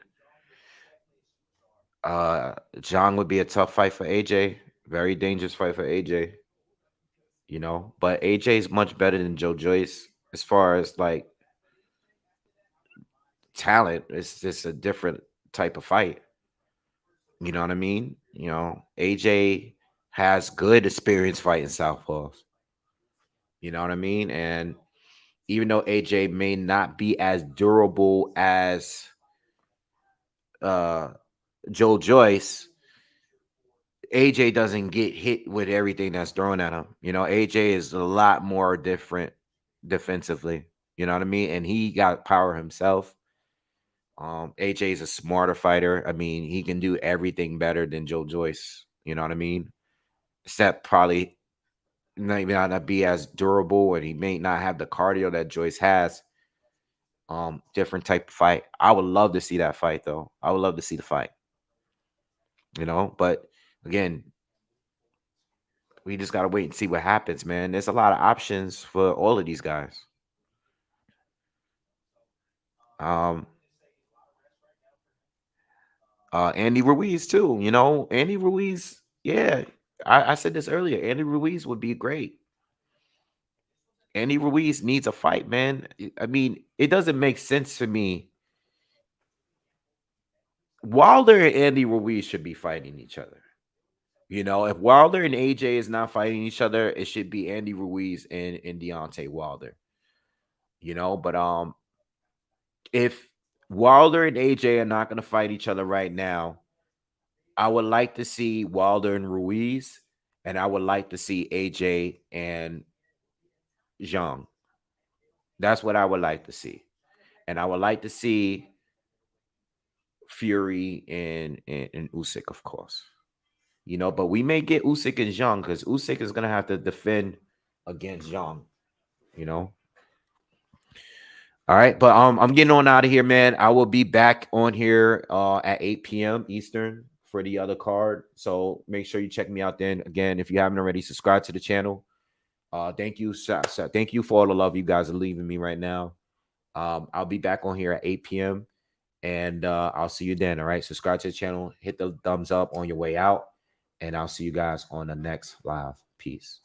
Zhang would be a tough fight for AJ. Very dangerous fight for AJ. But AJ is much better than Joyce as far as like talent. It's just a different type of fight. You know what I mean? AJ has good experience fighting southpaws. You know what I mean? And even though AJ may not be as durable as uh Joyce, AJ doesn't get hit with everything that's thrown at him. AJ is a lot more different defensively. You know what I mean? And he got power himself. AJ is a smarter fighter. I mean, he can do everything better than Joyce. You know what I mean? Except probably not be as durable, and he may not have the cardio that Joyce has. Different type of fight. I would love to see that fight, though. I would love to see the fight. But again, we just gotta wait and see what happens, man. There's a lot of options for all of these guys. Um, Andy Ruiz too. Andy Ruiz. Yeah, I said this earlier. Andy Ruiz would be great. Andy Ruiz needs a fight, man. I mean, it doesn't make sense to me. Wilder and Andy Ruiz should be fighting each other. If Wilder and AJ is not fighting each other, it should be Andy Ruiz and Deontay Wilder. But if Wilder and AJ are not going to fight each other right now, I would like to see Wilder and Ruiz, and I would like to see AJ and Zhang. That's what I would like to see. And I would like to see Fury and Usyk, of course. But we may get Usyk and Zhang because Usyk is gonna have to defend against Zhang. You know. All right, but I'm getting on out of here, man. I will be back on here at 8 p.m. Eastern for the other card. So make sure you check me out then. Again, if you haven't already, subscribe to the channel. Thank you, thank you for all the love you guys are leaving me right now. I'll be back on here at 8 p.m. and I'll see you then. All right, subscribe to the channel, hit the thumbs up on your way out, and I'll see you guys on the next live. Peace.